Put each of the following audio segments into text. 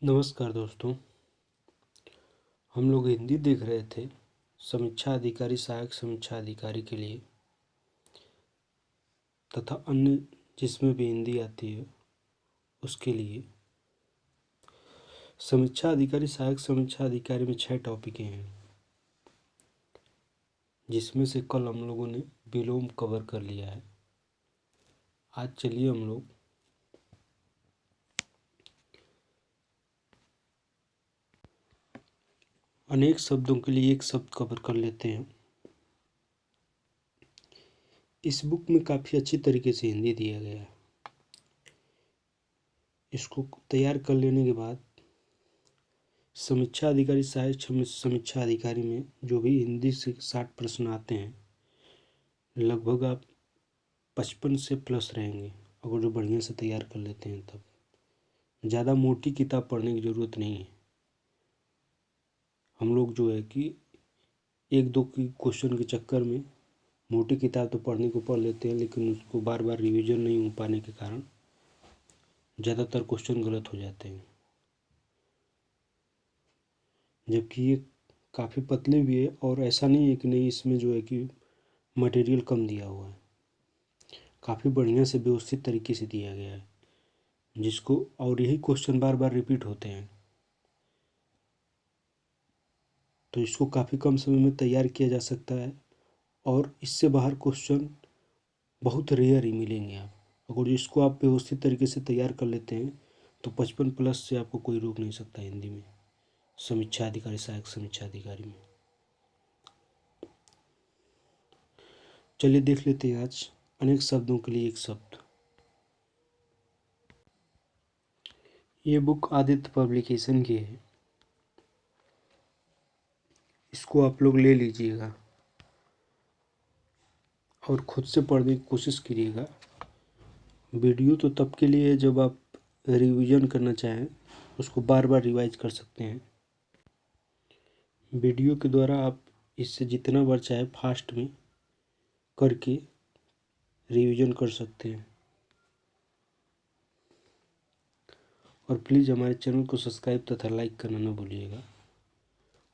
नमस्कार दोस्तों। हम लोग हिंदी देख रहे थे समीक्षा अधिकारी सहायक समीक्षा अधिकारी के लिए तथा अन्य जिसमें भी हिंदी आती है उसके लिए। समीक्षा अधिकारी सहायक समीक्षा अधिकारी में 6 टॉपिक हैं जिसमें से कल हम लोगों ने विलोम कवर कर लिया है। आज चलिए हम लोग अनेक शब्दों के लिए एक शब्द कवर कर लेते हैं। इस बुक में काफ़ी अच्छी तरीके से हिंदी दिया गया है। इसको तैयार कर लेने के बाद समीक्षा अधिकारी सहायक समीक्षा अधिकारी में जो भी हिंदी से 60 प्रश्न आते हैं, लगभग आप 55 से प्लस रहेंगे अगर जो बढ़िया से तैयार कर लेते हैं। तब ज़्यादा मोटी किताब पढ़ने की ज़रूरत नहीं है। हम लोग जो है कि एक दो की क्वेश्चन के चक्कर में मोटी किताब तो पढ़ने को पढ़ लेते हैं, लेकिन उसको बार बार रिवीजन नहीं हो पाने के कारण ज़्यादातर क्वेश्चन गलत हो जाते हैं। जबकि ये काफ़ी पतले भी है और ऐसा नहीं है कि नहीं इसमें जो है कि मटेरियल कम दिया हुआ है। काफ़ी बढ़िया से व्यवस्थित तरीके से दिया गया है जिसको, और यही क्वेश्चन बार बार रिपीट होते हैं तो इसको काफ़ी कम समय में तैयार किया जा सकता है। और इससे बाहर क्वेश्चन बहुत रेयर ही मिलेंगे आप। अगर इसको आप व्यवस्थित तरीके से तैयार कर लेते हैं तो 55 प्लस से आपको कोई रोक नहीं सकता हिंदी में, समीक्षा अधिकारी सहायक समीक्षा अधिकारी में। चलिए देख लेते हैं आज अनेक शब्दों के लिए एक शब्द। ये बुक आदित्य पब्लिकेशन की है, इसको आप लोग ले लीजिएगा और खुद से पढ़ने की कोशिश कीजिएगा। वीडियो तो तब के लिए है जब आप रिवीजन करना चाहें, उसको बार बार रिवाइज कर सकते हैं। वीडियो के द्वारा आप इससे जितना बार चाहे फास्ट में करके रिवीजन कर सकते हैं। और प्लीज़ हमारे चैनल को सब्सक्राइब तथा लाइक करना न भूलिएगा।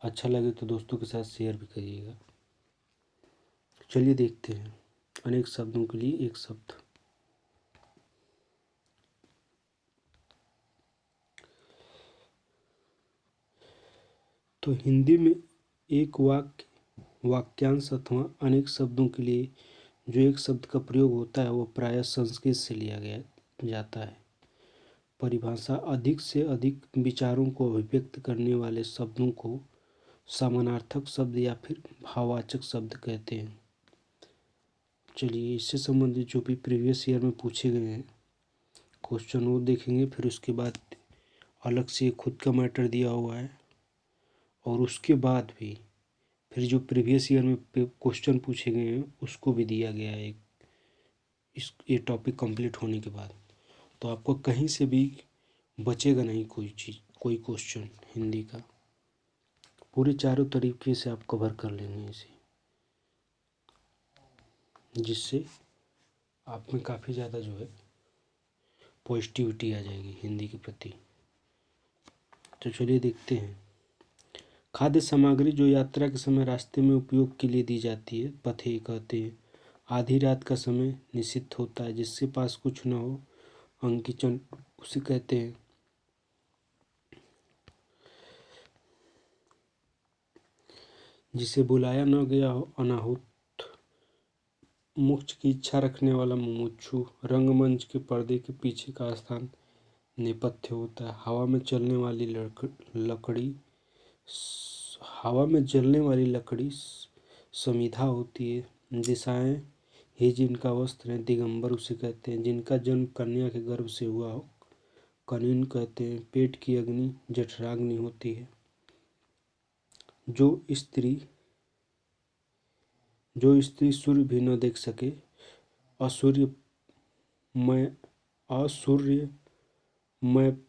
अच्छा लगे तो दोस्तों के साथ शेयर भी करिएगा। चलिए देखते हैं अनेक शब्दों के लिए एक शब्द। तो हिंदी में एक वाक्य, वाक्यांश अथवा अनेक शब्दों के लिए जो एक शब्द का प्रयोग होता है वो प्रायः संस्कृत से लिया गया जाता है। परिभाषा अधिक से अधिक विचारों को अभिव्यक्त करने वाले शब्दों को समानार्थक शब्द या फिर भाववाचक शब्द कहते हैं। चलिए इससे संबंधित जो भी प्रीवियस ईयर में पूछे गए हैं क्वेश्चन वो देखेंगे, फिर उसके बाद अलग से खुद का मैटर दिया हुआ है और उसके बाद भी फिर जो प्रीवियस ईयर में क्वेश्चन पूछे गए हैं उसको भी दिया गया है ये टॉपिक कंप्लीट होने के बाद। तो आपको कहीं से भी बचेगा नहीं कोई चीज़, कोई क्वेश्चन हिंदी का। पूरे चारों तरीके से आप कवर कर लेंगे इसे, जिससे आप में काफ़ी ज़्यादा जो है पॉजिटिविटी आ जाएगी हिंदी के प्रति। तो चलिए देखते हैं। खाद्य सामग्री जो यात्रा के समय रास्ते में उपयोग के लिए दी जाती है, पथे कहते हैं। आधी रात का समय निषिद्ध होता है, जिसके पास कुछ न हो अंकिचन उसे कहते हैं। जिसे बुलाया न गया हो अनाहुत। मोक्ष की इच्छा रखने वाला मुमुक्षु। रंगमंच के पर्दे के पीछे का स्थान नेपथ्य होता है। हवा में जलने वाली लकड़ी समिधा होती है। दिशाएं ही जिनका वस्त्र है दिगंबर उसे कहते हैं। जिनका जन्म कन्या के गर्भ से हुआ हो कनिन कहते हैं। पेट की अग्नि जठराग्नि होती है। जो स्त्री सूर्य भी न देख सके असूर्यमय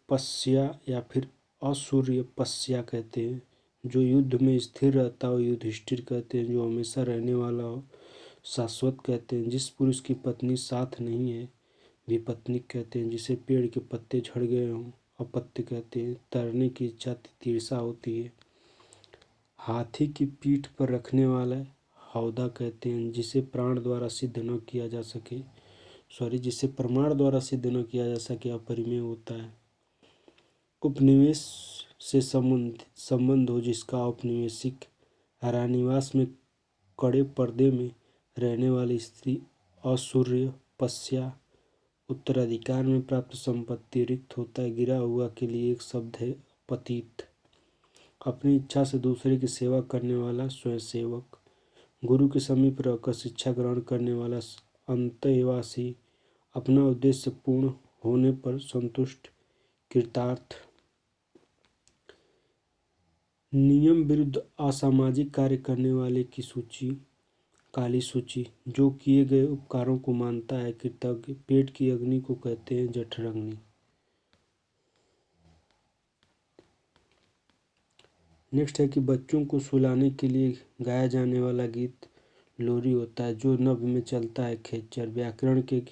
पश्या या फिर असूर्यपश्या कहते हैं। जो युद्ध में स्थिर रहता हो युधिष्ठिर कहते हैं। जो हमेशा रहने वाला हो शाश्वत कहते हैं। जिस पुरुष की पत्नी साथ नहीं है विपत्निक कहते हैं। जिसे पेड़ के पत्ते झड़ गए हों अपत्य कहते हैं। तैरने की इच्छा तितिर्षा होती है। हाथी की पीठ पर रखने वाला हौदा कहते हैं। जिसे प्राण द्वारा सिद्ध न किया जा सके, जिसे प्रमाण द्वारा सिद्ध न किया जा सके, अपरिमेय होता है। उपनिवेश से संबंध हो, जिसका औपनिवेशिक रानिवास में कड़े पर्दे में रहने वाली स्त्री, असूर्य पश्या, उत्तराधिकार में प्राप्त संपत्ति, रिक्त होता है। गिरा हुआ के लिए एक शब्द है पतित। अपनी इच्छा से दूसरे की सेवा करने वाला स्वयंसेवक। गुरु के समीप रहकर शिक्षा ग्रहण करने वाला अंतःवासी। अपना उद्देश्य पूर्ण होने पर संतुष्ट, कृतार्थ। नियम विरुद्ध असामाजिक कार्य करने वाले की सूची, काली सूची। जो किए गए उपकारों को मानता है, कृतज्ञ। पेट की अग्नि को कहते हैं जठराग्नि। नेक्स्ट है कि बच्चों को सुलाने के लिए गाया जाने वाला गीत लोरी होता है। जो नभ में चलता है, खेचर। व्याकरण के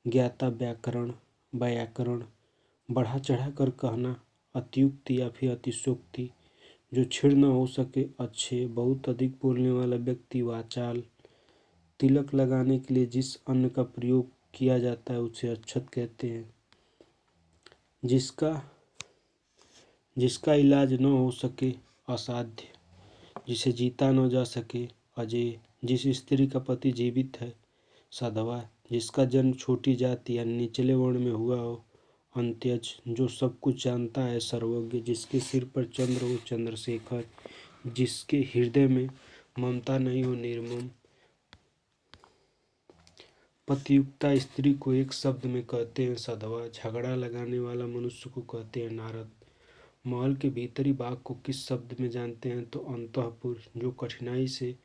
ज्ञाता व्याकरण, व्याकरण। बढ़ा चढ़ा कर कहना, अतियुक्ति या फिर अतिशोक्ति। जो छेड़ न हो सके, अच्छे। बहुत अधिक बोलने वाला व्यक्ति वाचाल। तिलक लगाने के लिए जिस अन्न का प्रयोग किया जाता है उसे अक्षत कहते हैं। जिसका इलाज न हो सके, असाध्य। जिसे जीता न जा सके, अजेय। जिस स्त्री का पति जीवित है, सधवा। जिसका जन्म छोटी जाति या निचले वर्ण में हुआ हो, अंत्यज। जो सब कुछ जानता है, सर्वज्ञ। जिसके सिर पर चंद्र हो, चंद्रशेखर। जिसके हृदय में ममता नहीं हो, निर्मम। पतियुक्ता स्त्री को एक शब्द में कहते हैं सधवा। झगड़ा लगाने वाला मनुष्य को कहते हैं नारद। महल के भीतरी भाग को किस शब्द में जानते हैं, तो अंतःपुर। जो कठिनाई से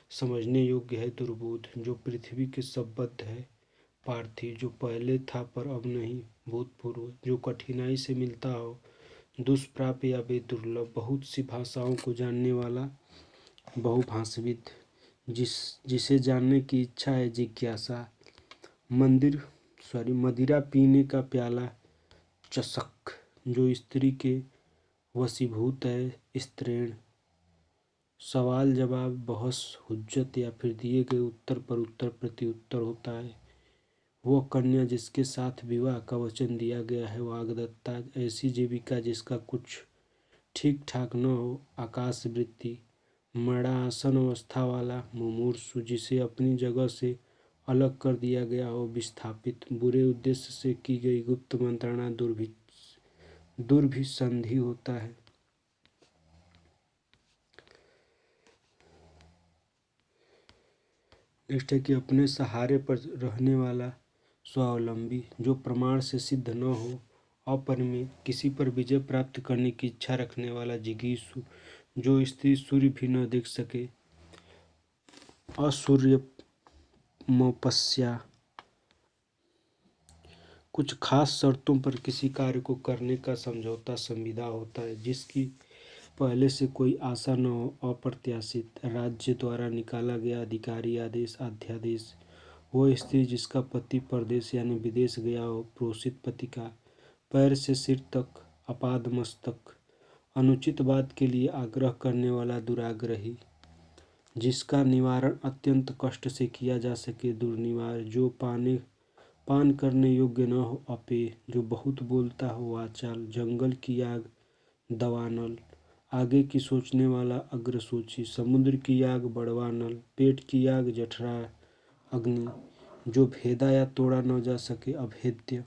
समझने योग्य है, दुर्बोध। जो पृथ्वी के संबद्ध है, पार्थिव। जो पहले था पर अब नहीं, भूतपूर्व। जो कठिनाई से मिलता हो, दुष्प्राप्य या बेदुर्लभ। बहुत सी भाषाओं को जानने वाला, बहुभाषाविद। जिसे जानने की इच्छा है, जिज्ञासा। मदिरा पीने का प्याला, चषक। जो स्त्री के वशीभूत है, स्त्रीण। सवाल जवाब, बहस, हुज्जत या फिर दिए गए उत्तर पर उत्तर प्रत्युत्तर होता है। वह कन्या जिसके साथ विवाह का वचन दिया गया है, वाग्दत्ता। ऐसी जीविका जिसका कुछ ठीक ठाक न हो, आकाशवृत्ति। मरणासन अवस्था वाला, मुमूर्षु। जिसे अपनी जगह से अलग कर दिया गया हो, विस्थापित। बुरे उद्देश्य से की गई गुप्त मंत्रणा, दुर्भिसंधि होता है। नेक्स्ट है कि अपने सहारे पर रहने वाला, स्वावलंबी। जो प्रमाण से सिद्ध न हो, अपरिमेय। किसी पर विजय प्राप्त करने की इच्छा रखने वाला, जिगीषु। जो स्त्री सूर्य भी न देख सके, असूर्यमपस्या। कुछ खास शर्तों पर किसी कार्य को करने का समझौता, संविदा होता है। जिसकी पहले से कोई आशा न हो, अप्रत्याशित। राज्य द्वारा निकाला गया अधिकारी आदेश, अध्यादेश। वह स्त्री जिसका पति परदेश यानी विदेश गया हो, प्रोषित पति का। पैर से सिर तक, अपादमस्तक। अनुचित बात के लिए आग्रह करने वाला, दुराग्रही। जिसका निवारण अत्यंत कष्ट से किया जा सके, दुर्निवार। जो पान करने योग्य न हो, अपेय। जो बहुत बोलता हो, वाचाल। जंगल की आग, दवानल। आगे की सोचने वाला, अग्रसूची। समुद्र की आग, बड़वानल। पेट की आग, जठरा अग्नि। जो भेदा या तोड़ा न जा सके, अभेद्य।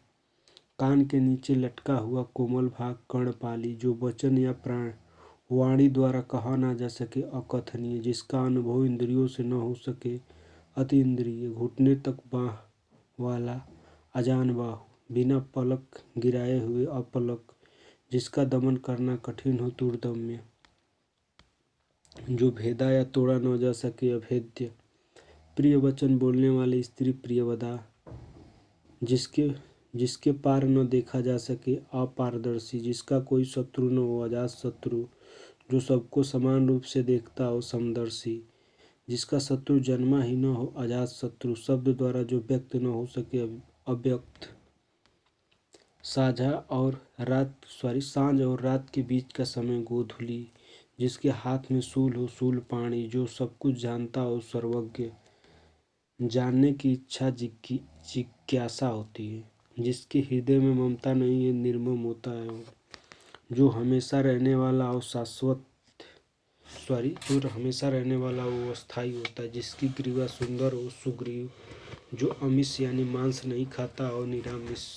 कान के नीचे लटका हुआ कोमल भाग, कर्णपाली। जो वचन या प्राण वाणी द्वारा कहा ना जा सके, अकथनीय। जिसका अनुभव इंद्रियों से न हो सके, अतीन्द्रिय। घुटने तक बाँह वाला, अजान बाहु। बिना पलक गिराए हुए, अपलक। जिसका दमन करना कठिन हो, दुर्दम्य। जो भेदा या तोड़ा न जा सके, अभेद्य। प्रिय वचन बोलने वाली स्त्री, प्रियवदा। जिसके पार न देखा जा सके, अपारदर्शी। जिसका कोई शत्रु न हो, अजात शत्रु। जो सबको समान रूप से देखता हो, समदर्शी। जिसका शत्रु जन्मा ही न हो, अजात शत्रु। शब्द द्वारा जो व्यक्त न हो सके, अव्यक्त। सांझ और रात के बीच का समय गोधूली, जिसके हाथ में शूल हो, शूल पाणी, जो सब कुछ जानता हो, सर्वज्ञ, जानने की इच्छा जिज्ञासा होती है, जिसके हृदय में ममता नहीं है, निर्मम होता है वो, जो हमेशा रहने वाला हो, जो हमेशा रहने वाला हो, वो स्थायी होता है, जिसकी ग्रीवा सुंदर हो, सुग्रीव, जो अमिष यानी मांस नहीं खाता और निरामिष,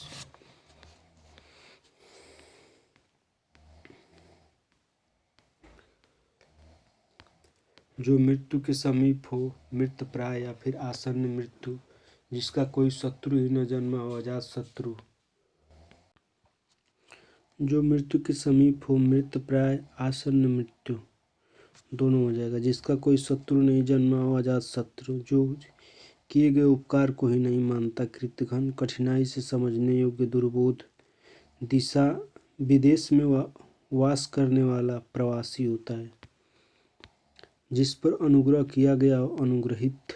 जो मृत्यु के समीप हो, मृत प्राय या फिर आसन्न मृत्यु, जिसका कोई शत्रु ही न जन्मा हो, अजात शत्रु, जो मृत्यु के समीप हो, मृत प्राय आसन्न मृत्यु, दोनों हो जाएगा, जिसका कोई शत्रु नहीं जन्मा हो, अजात शत्रु, जो किए गए उपकार को ही नहीं मानता, कृतघ्न, कठिनाई से समझने योग्य, दुर्बोध, दिशा विदेश में वास करने वाला प्रवासी होता है, जिस पर अनुग्रह किया गया हो, अनुग्रहित,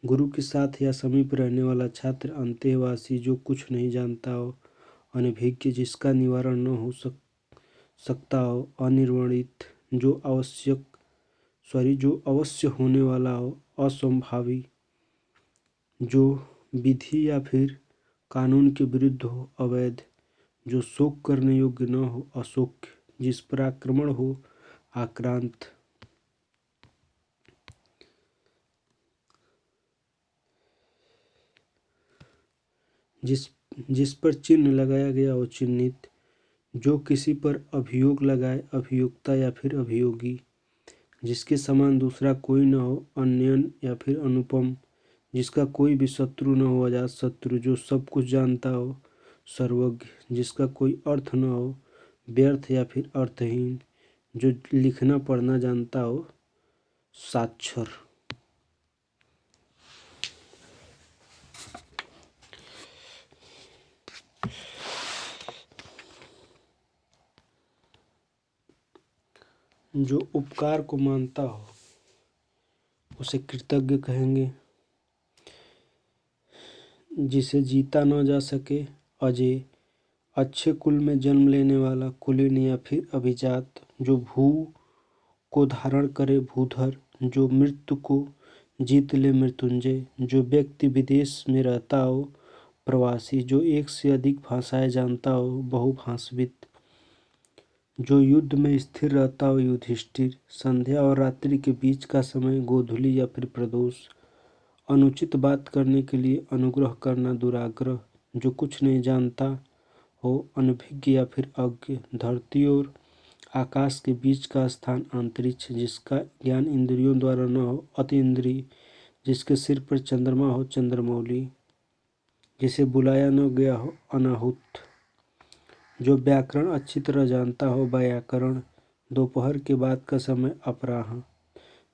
गुरु के साथ या समीप रहने वाला छात्र, अंतेवासी, जो कुछ नहीं जानता हो, अनभिज्ञ, जिसका निवारण न हो सकता हो, अनिर्वणित, जो अवश्य होने वाला हो, असंभावी, जो विधि या फिर कानून के विरुद्ध हो, अवैध, जो शोक करने योग्य न हो, अशोक, जिस पर आक्रमण हो, आक्रांत, जिस पर चिन्ह लगाया गया हो, चिन्हित, जो किसी पर अभियोग लगाए, अभियोक्ता या फिर अभियोगी, जिसके समान दूसरा कोई न हो, अन्यन या फिर अनुपम, जिसका कोई भी शत्रु न हो, अजात शत्रु, जो सब कुछ जानता हो, सर्वज्ञ, जिसका कोई अर्थ न हो, व्यर्थ या फिर अर्थहीन, जो लिखना पढ़ना जानता हो, साक्षर। जो उपकार को मानता हो उसे कृतज्ञ कहेंगे, जिसे जीता न जा सके, अजय, अच्छे कुल में जन्म लेने वाला, कुलीन या फिर अभिजात, जो भू को धारण करे, भूधर, जो मृत्यु को जीत ले, मृत्युंजय, जो व्यक्ति विदेश में रहता हो, प्रवासी, जो एक से अधिक भाषाएं जानता हो, बहुभाषाविद, जो युद्ध में स्थिर रहता हो, युधिष्ठिर, संध्या और रात्रि के बीच का समय, गोधूली या फिर प्रदोष, अनुचित बात करने के लिए अनुग्रह करना, दुराग्रह, जो कुछ नहीं जानता हो, अनभिज्ञ या फिर अज्ञ, धरती और आकाश के बीच का स्थान, अंतरिक्ष, जिसका ज्ञान इंद्रियों द्वारा न हो, अतीन्द्रिय, जिसके सिर पर चंद्रमा हो, चंद्रमौली, जिसे बुलाया न गया हो, अनाहुत, जो व्याकरण अच्छी तरह जानता हो, व्याकरण, दोपहर के बाद का समय, अपराह्न,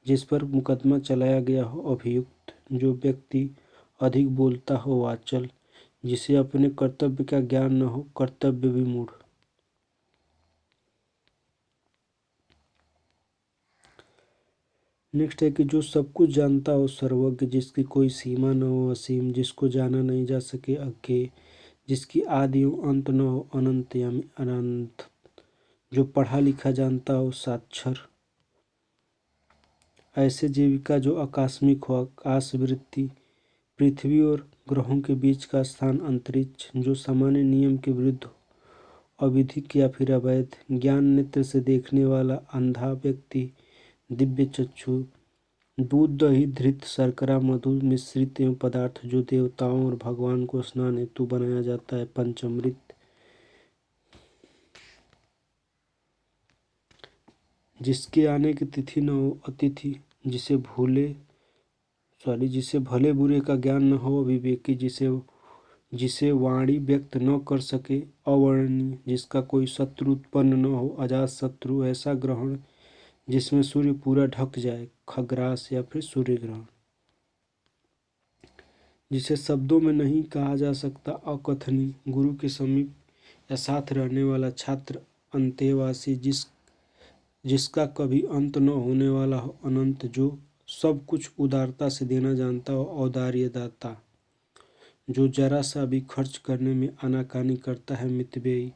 जिस पर मुकदमा चलाया गया हो, अभियुक्त, जो व्यक्ति अधिक बोलता हो, वाचल, जिसे अपने कर्तव्य का ज्ञान न हो, कर्तव्य विमूढ़। नेक्स्ट है कि जो सब कुछ जानता हो, सर्वज्ञ, जिसकी कोई सीमा न हो, असीम, जिसको जाना नहीं जा सके, अज्ञेय, जिसकी आदि अंत न हो, अनंत यानी अनंत, जो पढ़ा लिखा जानता हो, साक्षर, ऐसे जीविका जो आकस्मिक हो, आकाशवृत्ति, पृथ्वी और ग्रहों के बीच का स्थान, अंतरिक्ष, जो सामान्य नियम के विरुद्ध हो, अविधिक या फिर अवैध, ज्ञान नेत्र से देखने वाला, अंधा व्यक्ति, दिव्य चक्षु, दूध, दही, धृत, शर्करा, मधु मिश्रित एवं पदार्थ जो देवताओं और भगवान को स्नान हेतु बनाया जाता है, पंचामृत, जिसके आने की तिथि न हो, अतिथि, जिसे भले बुरे का ज्ञान न हो, विवेकी, जिसे वाणी व्यक्त न कर सके, अवर्णनीय, जिसका कोई शत्रु उत्पन्न न हो, अजात शत्रु, ऐसा ग्रहण जिसमें सूर्य पूरा ढक जाए, खग्रास या फिर सूर्य ग्रहण, जिसे शब्दों में नहीं कहा जा सकता, अकथनीय, गुरु के समीप या साथ रहने वाला छात्र, अंतेवासी, जिसका कभी अंत न होने वाला हो, अनंत, जो सब कुछ उदारता से देना जानता हो, औदार्य दाता, जो जरा सा भी खर्च करने में आनाकानी करता है मितव्ययी।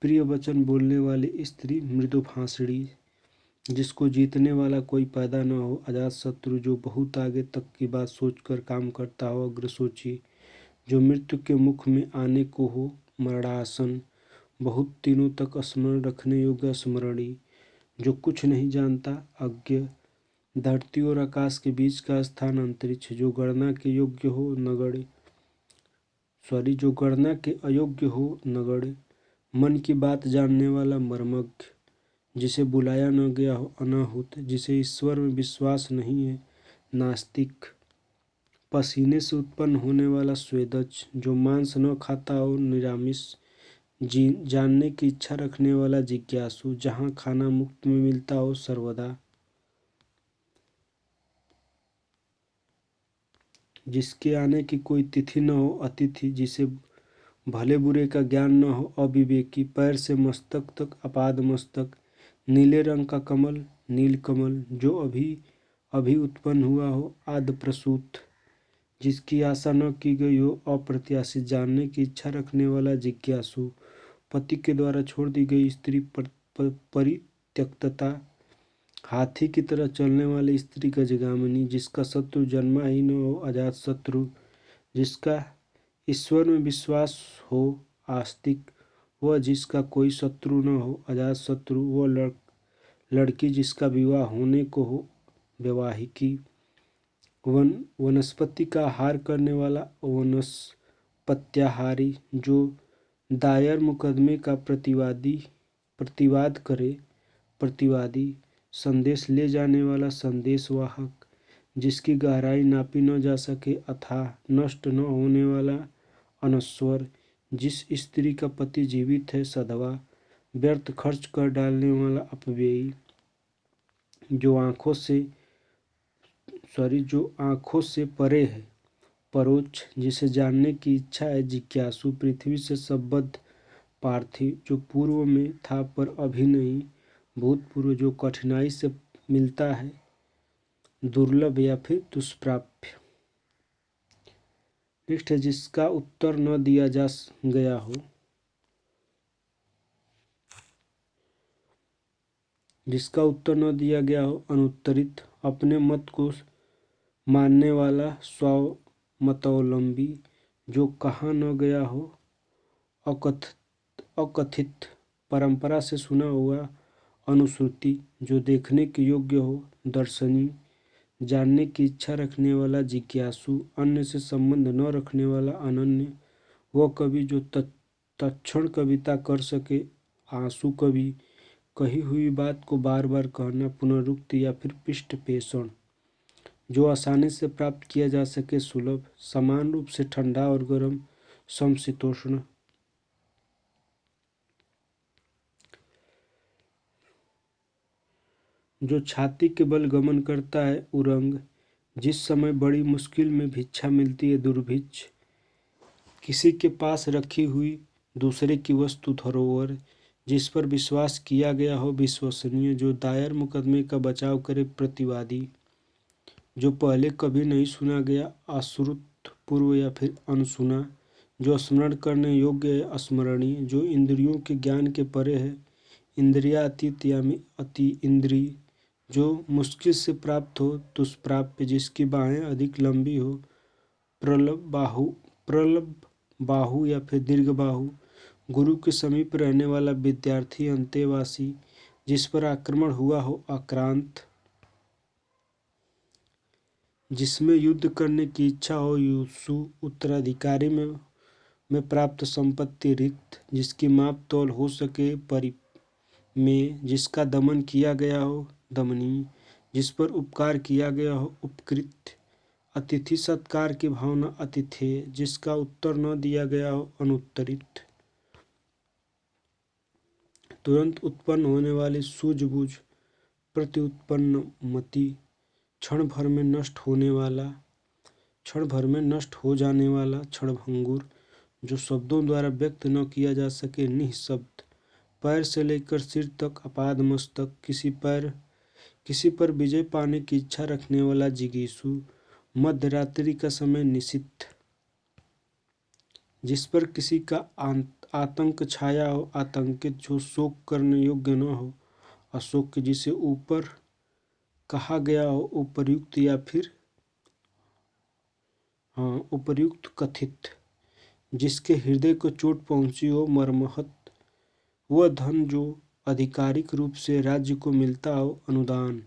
प्रिय वचन बोलने वाली स्त्री मृदु भाषणी, जिसको जीतने वाला कोई पैदा न हो। अजात शत्रु, जो बहुत आगे तक की बात सोचकर काम करता हो। अग्रसोची, जो मृत्यु के मुख में आने को हो। मरणासन, बहुत दिनों तक स्मरण रखने योग्य स्मरणी, जो कुछ नहीं जानता। अज्ञ, धरती और आकाश के बीच का स्थान अंतरिक्ष, जो गणना के योग्य हो नगण्य। जो गणना के अयोग्य हो नगण्य। मन की बात जानने वाला मर्मज्ञ, जिसे बुलाया न गया हो अनाहुत, जिसे ईश्वर में विश्वास नहीं है नास्तिक। पसीने से उत्पन्न होने वाला स्वेदज, जो मांस न खाता हो निरामिष। जानने की इच्छा रखने वाला जिज्ञासु, जहाँ खाना मुफ्त में मिलता हो सर्वदा। जिसके आने की कोई तिथि न हो अतिथि, जिसे भले बुरे का ज्ञान न हो अविवेकी। पैर से मस्तक तक अपाद मस्तक। नीले रंग का कमल नील कमल, जो अभी अभी उत्पन्न हुआ हो आद्य प्रसूत। जिसकी आशा न की गई हो अप्रत्याशित। जानने की इच्छा रखने वाला जिज्ञासु, पति के द्वारा छोड़ दी गई स्त्री परित्यक्तता। हाथी की तरह चलने वाली स्त्री गजगामिनी, जिसका शत्रु जन्मा ही न हो अजात शत्रु। जिसका ईश्वर में विश्वास हो आस्तिक। वह जिसका कोई शत्रु न हो अजात शत्रु। वह लड़की जिसका विवाह होने को हो वैवाहिकी। वनस्पति का आहार करने वाला वनस्पत्याहारी, जो दायर मुकदमे का प्रतिवाद करे प्रतिवादी। संदेश ले जाने वाला संदेशवाहक, जिसकी गहराई नापी न जा सके अथाह नष्ट न होने वाला अनश्वर। जिस स्त्री का पति जीवित है सधवा, व्यर्थ खर्च कर डालने वाला अपव्ययी। जो आँखों से परे है परोक्ष, जिसे जानने की इच्छा है जिज्ञासु। पृथ्वी से संबद्ध पार्थिव, जो पूर्व में था पर अभी नहीं भूतपूर्व। जो कठिनाई से मिलता है दुर्लभ या फिर दुष्प्राप्य। नेक्स्ट है जिसका उत्तर न दिया जा गया हो। जिसका उत्तर न दिया गया हो अनुत्तरित, अपने मत को मानने वाला स्वमतावलंबी। जो कहा न गया हो अकथित, परंपरा से सुना हुआ अनुश्रुति। जो देखने के योग्य हो दर्शनी। जानने की इच्छा रखने वाला जिज्ञासु। अन्य से संबंध न रखने वाला अनन्य। वह कवि जो तत्क्षण कविता कर सके आंसू कवि। कही हुई बात को बार बार कहना पुनरुक्ति या फिर पृष्ठ पेषण। जो आसानी से प्राप्त किया जा सके सुलभ। समान रूप से ठंडा और गर्म समशीतोष्ण। जो छाती के बल गमन करता है उरंग। जिस समय बड़ी मुश्किल में भिक्षा मिलती है दुर्भिक्ष। किसी के पास रखी हुई दूसरे की वस्तु धरोहर, जिस पर विश्वास किया गया हो विश्वसनीय। जो दायर मुकदमे का बचाव करे प्रतिवादी। जो पहले कभी नहीं सुना गया अश्रुत पूर्व या फिर अनसुना। जो स्मरण करने योग्य है स्मरणीय। जो इंद्रियों के ज्ञान के परे है इंद्रियातीत यानी अति इंद्रिय। जो मुश्किल से प्राप्त हो दुष्प्राप्य। जिसकी बाहें अधिक लंबी हो प्रलभ बाहु या फिर दीर्घ बाहु। गुरु के समीप रहने वाला विद्यार्थी अंतेवासी। जिस पर आक्रमण हुआ हो आक्रांत। जिसमें युद्ध करने की इच्छा हो युत्सु। उत्तराधिकारी में प्राप्त संपत्ति रिक्त। जिसकी माप तौल हो सके परि में। जिसका दमन किया गया हो दमनीय। जिस पर उपकार किया गया हो उपकृत। अतिथि सत्कार की भावना अतिथेय। जिसका उत्तर न दिया गया हो अनुत्तरित। तुरंत उत्पन्न होने वाली सूझबूझ प्रत्युत्पन्न मति। क्षण भर में नष्ट होने वाला क्षण भर में नष्ट हो जाने वाला क्षणभंगुर। जो शब्दों द्वारा व्यक्त न किया जा सके निःशब्द। पैर से लेकर सिर तक अपाद मस्तक। किसी पर विजय पाने की इच्छा रखने वाला जिगीषु। मध्य रात्रि का समय निशिथ। जिस पर किसी का आतंक छाया हो, आतंकित जो शोक करने योग्य न हो, अशोक जिसे ऊपर कहा गया हो, उपर्युक्त या फिर उपर्युक्त कथित, जिसके हृदय को चोट पहुंची हो, मर्महत, वह धन जो आधिकारिक रूप से राज्य को मिलता हो, अनुदान,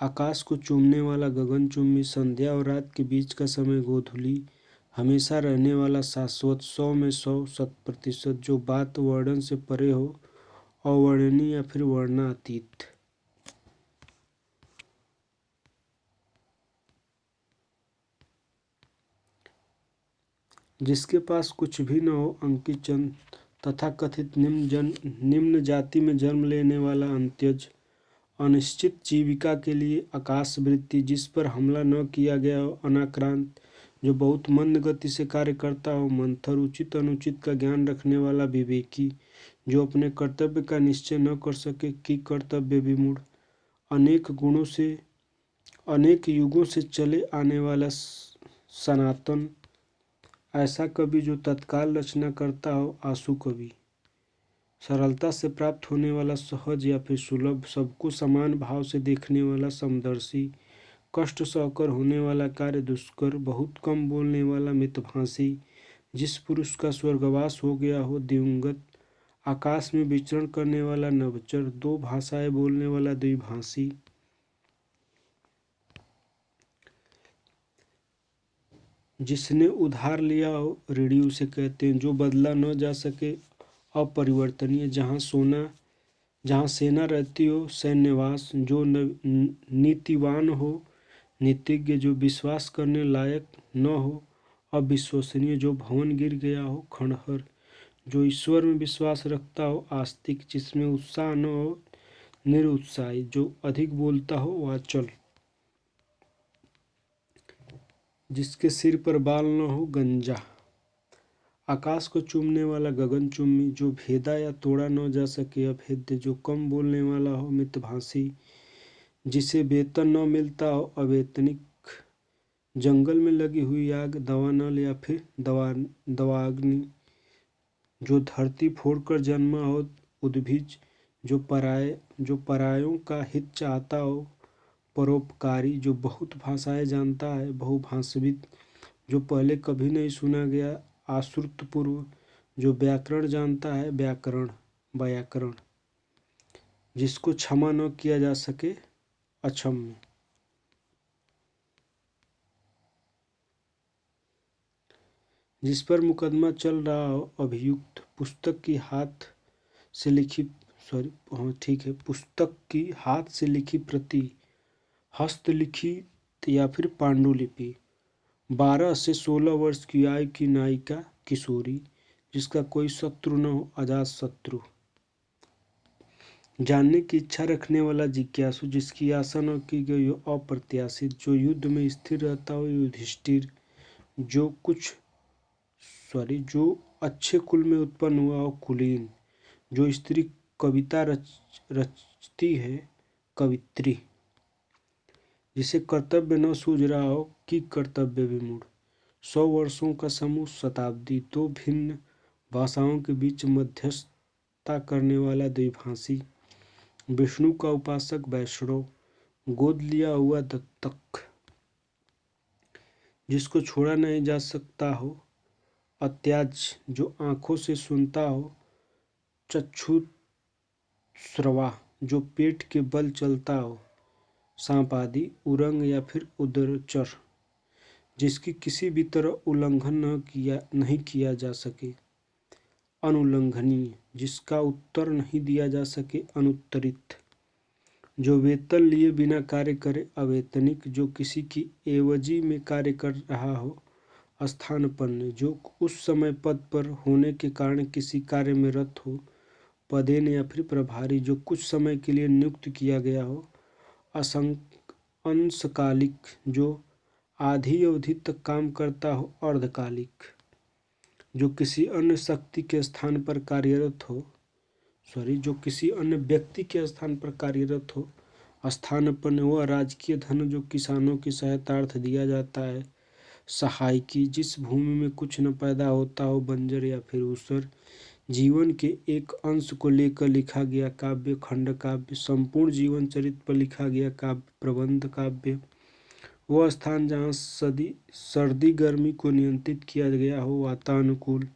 आकाश को चूमने वाला गगनचुम्बी, संध्या और रात के बीच का समय गोधूली, हमेशा रहने वाला शाश्वत, 100 में 100 शत%, जो बात वर्णन से परे हो, अवर्णनीय या फिर वर्णनातीत। जिसके पास कुछ भी न हो, अंकित चंद, तथाकथित निम्न जाति में जन्म लेने वाला अंत्यज, अनिश्चित जीविका के लिए आकाशवृत्ति, जिस पर हमला न किया गया हो, अनाक्रांत, जो बहुत मंद गति से कार्य करता हो, मंथर, उचित अनुचित का ज्ञान रखने वाला विवेकी, जो अपने कर्तव्य का निश्चय न कर सके, कि कर्तव्य विमूढ़, अनेक गुणों से अनेक युगों से चले आने वाला सनातन, ऐसा कवि जो तत्काल रचना करता हो, आशु कवि, सरलता से प्राप्त होने वाला सहज या फिर सुलभ, सबको समान भाव से देखने वाला समदर्शी, कष्ट सहकर होने वाला कार्य दुष्कर, बहुत कम बोलने वाला मितभाषी, जिस पुरुष का स्वर्गवास हो गया हो, दिवंगत, आकाश में विचरण करने वाला नभचर, 2 भाषाएं बोलने वाला द्विभाषी, जिसने उधार लिया हो, ऋणी उसे कहते हैं, जो बदला न जा सके, अपरिवर्तनीय, जहाँ सेना रहती हो, सैन्यवास, जो नीतिवान हो, नीतिज्ञ, जो विश्वास करने लायक न हो, अविश्वसनीय, जो भवन गिर गया हो, खंडहर, जो ईश्वर में विश्वास रखता हो, आस्तिक, जिसमें उत्साह न हो, निरुत्साही, जो अधिक बोलता हो, वाचल, जिसके सिर पर बाल न हो, गंजा, आकाश को चूमने वाला गगनचुम्बी, जो भेदा या तोड़ा न जा सके, अभेद्य, जो कम बोलने वाला हो, मितभाषी, जिसे वेतन न मिलता हो, अवेतनिक, जंगल में लगी हुई आग, दावानल या फिर दवाग्नि, जो धरती फोड़कर जन्मा हो, उद्भिज, जो परायों का हित चाहता हो, परोपकारी, जो बहुत भाषाएं जानता है, बहुभाषाविद, जो पहले कभी नहीं सुना गया, आश्रुतपूर्व, जो व्याकरण जानता है, व्याकरण, जिसको क्षमा न किया जा सके, अक्षम्य, जिस पर मुकदमा चल रहा हो, अभियुक्त, पुस्तक की हाथ से लिखी प्रति, हस्तलिखित या फिर पांडुलिपि, 12 से 16 वर्ष की आयु की नायिका, किशोरी, जिसका कोई शत्रु न हो, अजात शत्रु, जानने की इच्छा रखने वाला जिज्ञासु, जिसकी आशा न की गई हो, अप्रत्याशित, जो युद्ध में स्थिर रहता हो, युधिष्ठिर, जो अच्छे कुल में उत्पन्न हुआ हो, कुलीन, जो स्त्री कविता रचती है, कवित्री, जिसे कर्तव्य न सूझ रहा हो, कि कर्तव्य विमूढ़, 100 वर्षों का समूह, शताब्दी, 2 भिन्न भाषाओं के बीच मध्यस्थता करने वाला द्विभाषी, विष्णु का उपासक, वैष्णव, गोद लिया हुआ दत्तक, जिसको छोड़ा नहीं जा सकता हो, अत्याज, जो आँखों से सुनता हो, चक्षुश्रवा, जो पेट के बल चलता हो, सांप आदि, उरंग या फिर उदरचर, जिसकी किसी भी तरह उल्लंघन नहीं किया जा सके, अनुल्लंघनीय, जिसका उत्तर नहीं दिया जा सके, अनुत्तरित, जो वेतन लिए बिना कार्य करे, अवेतनिक, जो किसी की एवजी में कार्य कर रहा हो, स्थानपन्न, जो उस समय पद पर होने के कारण किसी कार्य में रत हो, पदेन या फिर प्रभारी, जो कुछ समय के लिए नियुक्त किया गया हो, अंशकालिक, जो आधी अवधि तक काम करता हो, अर्धकालिक, जो किसी अन्य शक्ति के स्थान पर कार्यरत हो, जो किसी अन्य व्यक्ति के स्थान पर कार्यरत हो, स्थानपन्न, वह राजकीय धन जो किसानों की सहायतार्थ दिया जाता है, सहायकी, जिस भूमि में कुछ न पैदा होता हो, बंजर या फिर ऊसर। जीवन के एक अंश को लेकर लिखा गया काव्य, खंड काव्य। संपूर्ण जीवन चरित्र पर लिखा गया काव्य, प्रबंध काव्य। वह स्थान जहाँ सर्दी गर्मी को नियंत्रित किया गया हो, वातानुकूल।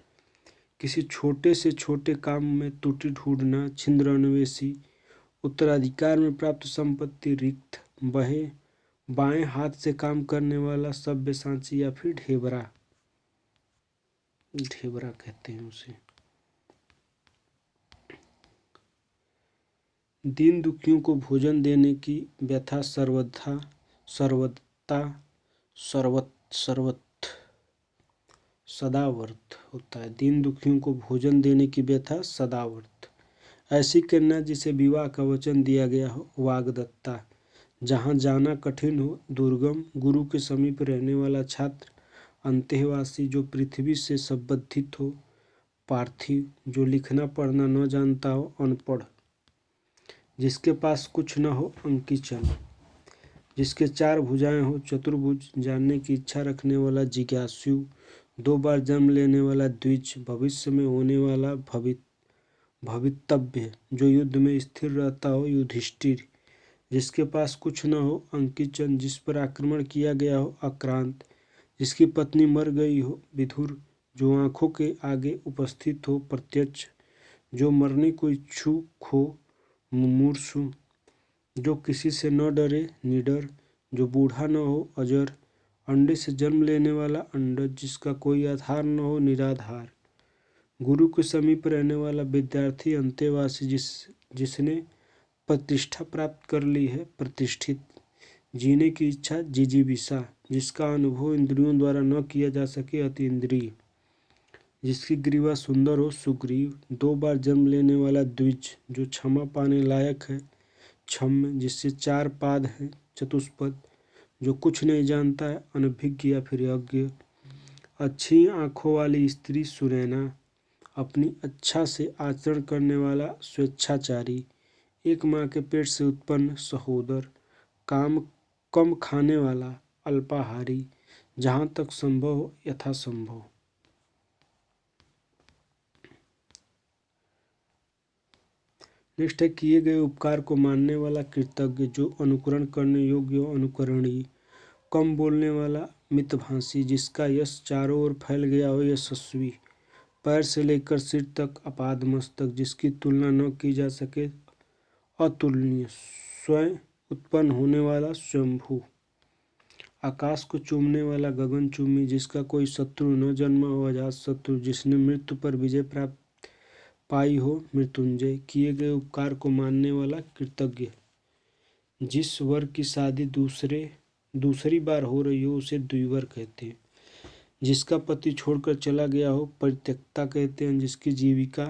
किसी छोटे से छोटे काम में त्रुटि ढूंढना, छिंद्र अन्वेषी। उत्तराधिकार में प्राप्त संपत्ति, रिक्त। बहे बाएं हाथ से काम करने वाला, सब्यसाची या फिर ढेबरा, ढेबरा कहते हैं उसे। दीन दुखियों को भोजन देने की व्यथा, सर्वथा, सर्वता, सर्वत सदावर्त होता है। दीन दुखियों को भोजन देने की व्यथा, सदावर्त। ऐसी कन्या जिसे विवाह का वचन दिया गया हो, वाग्दत्ता। जहाँ जाना कठिन हो, दुर्गम। गुरु के समीप रहने वाला छात्र, अंतेवासी। जो पृथ्वी से संबंधित हो, पार्थिव। जो लिखना पढ़ना न जानता हो, अनपढ़। जिसके पास कुछ न हो, अंकिचन। जिसके चार भुजाएं हो, चतुर्भुज। जानने की इच्छा रखने वाला, जिज्ञासु। 2 बार जन्म लेने वाला, द्विज। भविष्य में होने वाला, भवितव्य। जो युद्ध में स्थिर रहता हो, युधिष्ठिर। जिसके पास कुछ न हो, अंकिचन। जिस पर आक्रमण किया गया हो, आक्रांत। जिसकी पत्नी मर गई हो, विधुर। जो आंखों के आगे उपस्थित हो, प्रत्यक्ष। जो मरने को इच्छुक हो, मुमूर्षु। जो किसी से न डरे, निडर। जो बूढ़ा न हो, अजर। अंडे से जन्म लेने वाला, अंडज। जिसका कोई आधार न हो, निराधार। गुरु के समीप रहने वाला, विद्यार्थी। अंतेवासी, जिसने प्रतिष्ठा प्राप्त कर ली है, प्रतिष्ठित। जीने की इच्छा, जिजीविषा। जिसका अनुभव इंद्रियों द्वारा न किया जा सके, अतीन्द्रिय। जिसकी ग्रीवा सुंदर हो, सुग्रीव। 2 बार जन्म लेने वाला, द्विज। जो क्षमा पाने लायक है, क्षम्य। जिससे 4 पाद हैं, चतुष्पद। जो कुछ नहीं जानता है, अनभिज्ञ या फिर यज्ञ। अच्छी आंखों वाली स्त्री, सुनैना। अपनी अच्छा से आचरण करने वाला, स्वेच्छाचारी। एक माँ के पेट से उत्पन्न, सहोदर। काम कम खाने वाला, अल्पाहारी। जहाँ तक संभव हो, यथासंभव। नेक्स्ट है, किए गए उपकार को मानने वाला, कृतज्ञ। जो अनुकरण करने योग्य हो, अनुकरणीय। कम बोलने वाला, मितभाषी। जिसका यश चारों ओर फैल गया हो, यशस्वी। पैर से लेकर सिर तक, आपादमस्तक। जिसकी तुलना न की जा सके, अतुलनीय। स्वयं उत्पन्न होने वाला, स्वयंभू। आकाश को चूमने वाला, गगनचुम्बी। जिसका कोई शत्रु न जन्मा हो, अजात शत्रु। जिसने मृत्यु पर विजय प्राप्त पाई हो, मृत्युंजय। किए गए उपकार को मानने वाला, कृतज्ञ। जिस वर की शादी दूसरी बार हो रही हो, उसे द्विवर कहते हैं। जिसका पति छोड़कर चला गया हो, परित्यक्ता कहते हैं। जिसकी जीविका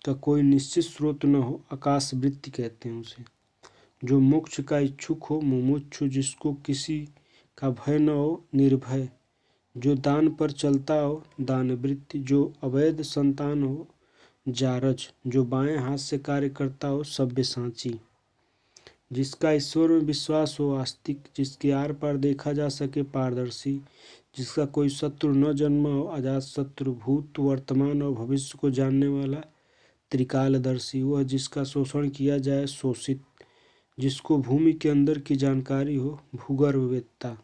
का कोई निश्चित स्रोत न हो, आकाशवृत्ति कहते हैं उसे। जो मोक्ष का इच्छुक हो, मुमुक्षु। जिसको किसी का भय न हो, निर्भय। जो दान पर चलता हो, दानवृत्ति। जो अवैध संतान हो, जारज। जो बाएं हाथ से कार्य करता हो, सब्यसाची। जिसका ईश्वर में विश्वास हो, आस्तिक। जिसके आर पार देखा जा सके, पारदर्शी। जिसका कोई शत्रु न जन्मा हो, अजात शत्रु। भूत वर्तमान और भविष्य को जानने वाला, त्रिकालदर्शी। वह जिसका शोषण किया जाए, शोषित। जिसको भूमि के अंदर की जानकारी हो, भूगर्भवेत्ता।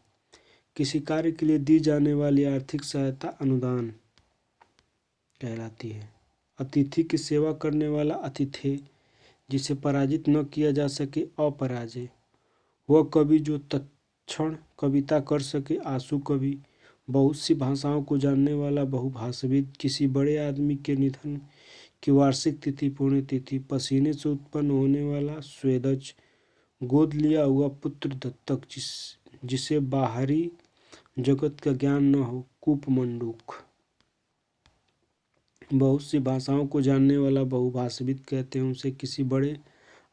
किसी कार्य के लिए दी जाने वाली आर्थिक सहायता, अनुदान कहलाती है। अतिथि की सेवा करने वाला, अतिथि। जिसे पराजित न किया जा सके, अपराजय। वह कवि जो तत्क्षण कविता कर सके, आंसू कवि। बहुत सी भाषाओं को जानने वाला, बहुभाषाविद। किसी बड़े आदमी के निधन की वार्षिक तिथि, पुण्यतिथि। पसीने से उत्पन्न होने वाला, स्वेदज। गोद लिया हुआ पुत्र, दत्तक। जिसे बाहरी जगत का ज्ञान न हो, कूपमंडूक। बहुत सी भाषाओं को जानने वाला, बहुभाषाविद कहते हैं उसे। किसी बड़े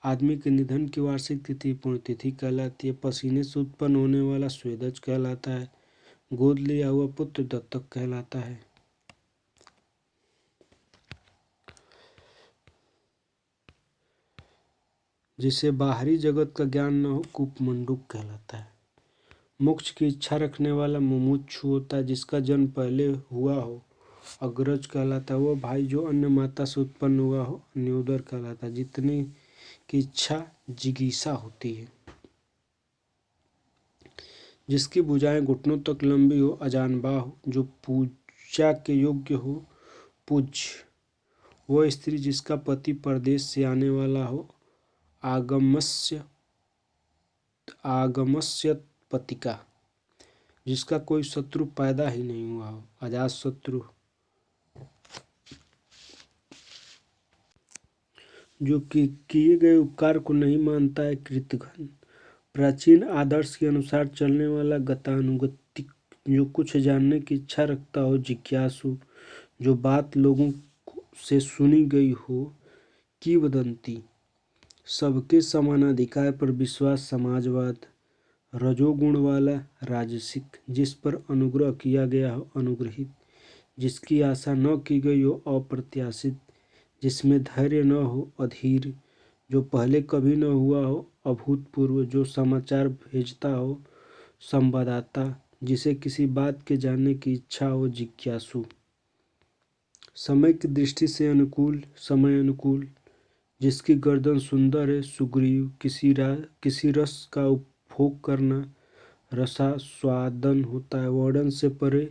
आदमी के निधन की वार्षिक तिथि, पुण्यतिथि कहलाती है। पसीने से उत्पन्न होने वाला, स्वेदज कहलाता है। गोद लिया हुआ पुत्र, दत्तक कहलाता है। जिसे बाहरी जगत का ज्ञान न हो, कूपमंडूक कहलाता है। मोक्ष की इच्छा रखने वाला मुमुक्षु होता है, जिसका जन्म पहले हुआ हो अग्रज कहलाता है। वो भाई जो अन्य माता से उत्पन्न हुआ हो अन्योदर कहलाता है। जितने की इच्छा जिगीषा होती है। जिसकी भुजाएं घुटनों तक लंबी हो अजानबाह हो, जो पूजा के योग्य हो पूज्य। वह स्त्री जिसका पति परदेश से आने वाला हो आगमस्य आगमस्य पतिका। जिसका कोई शत्रु पैदा ही नहीं हुआ हो अजात शत्रु। जो किए गए उपकार को नहीं मानता है कृतघ्न। प्राचीन आदर्श के अनुसार चलने वाला गतानुगतिक। जो कुछ जानने की इच्छा रखता हो जिज्ञासु। जो बात लोगों से सुनी गई हो किंवदंती। सबके समानाधिकार पर विश्वास समाजवाद। रजोगुण वाला राजसिक। जिस पर अनुग्रह किया गया हो अनुग्रहित। जिसकी आशा न की गई हो अप्रत्याशित। जिसमें धैर्य न हो अधीर। जो पहले कभी न हुआ हो अभूतपूर्व। जो समाचार भेजता हो संवाददाता। जिसे किसी बात के जानने की इच्छा हो जिज्ञासु। समय की दृष्टि से अनुकूल समय अनुकूल। जिसकी गर्दन सुंदर है सुग्रीव। किसी रस का उपभोग करना रसास्वादन होता है। वर्णन से परे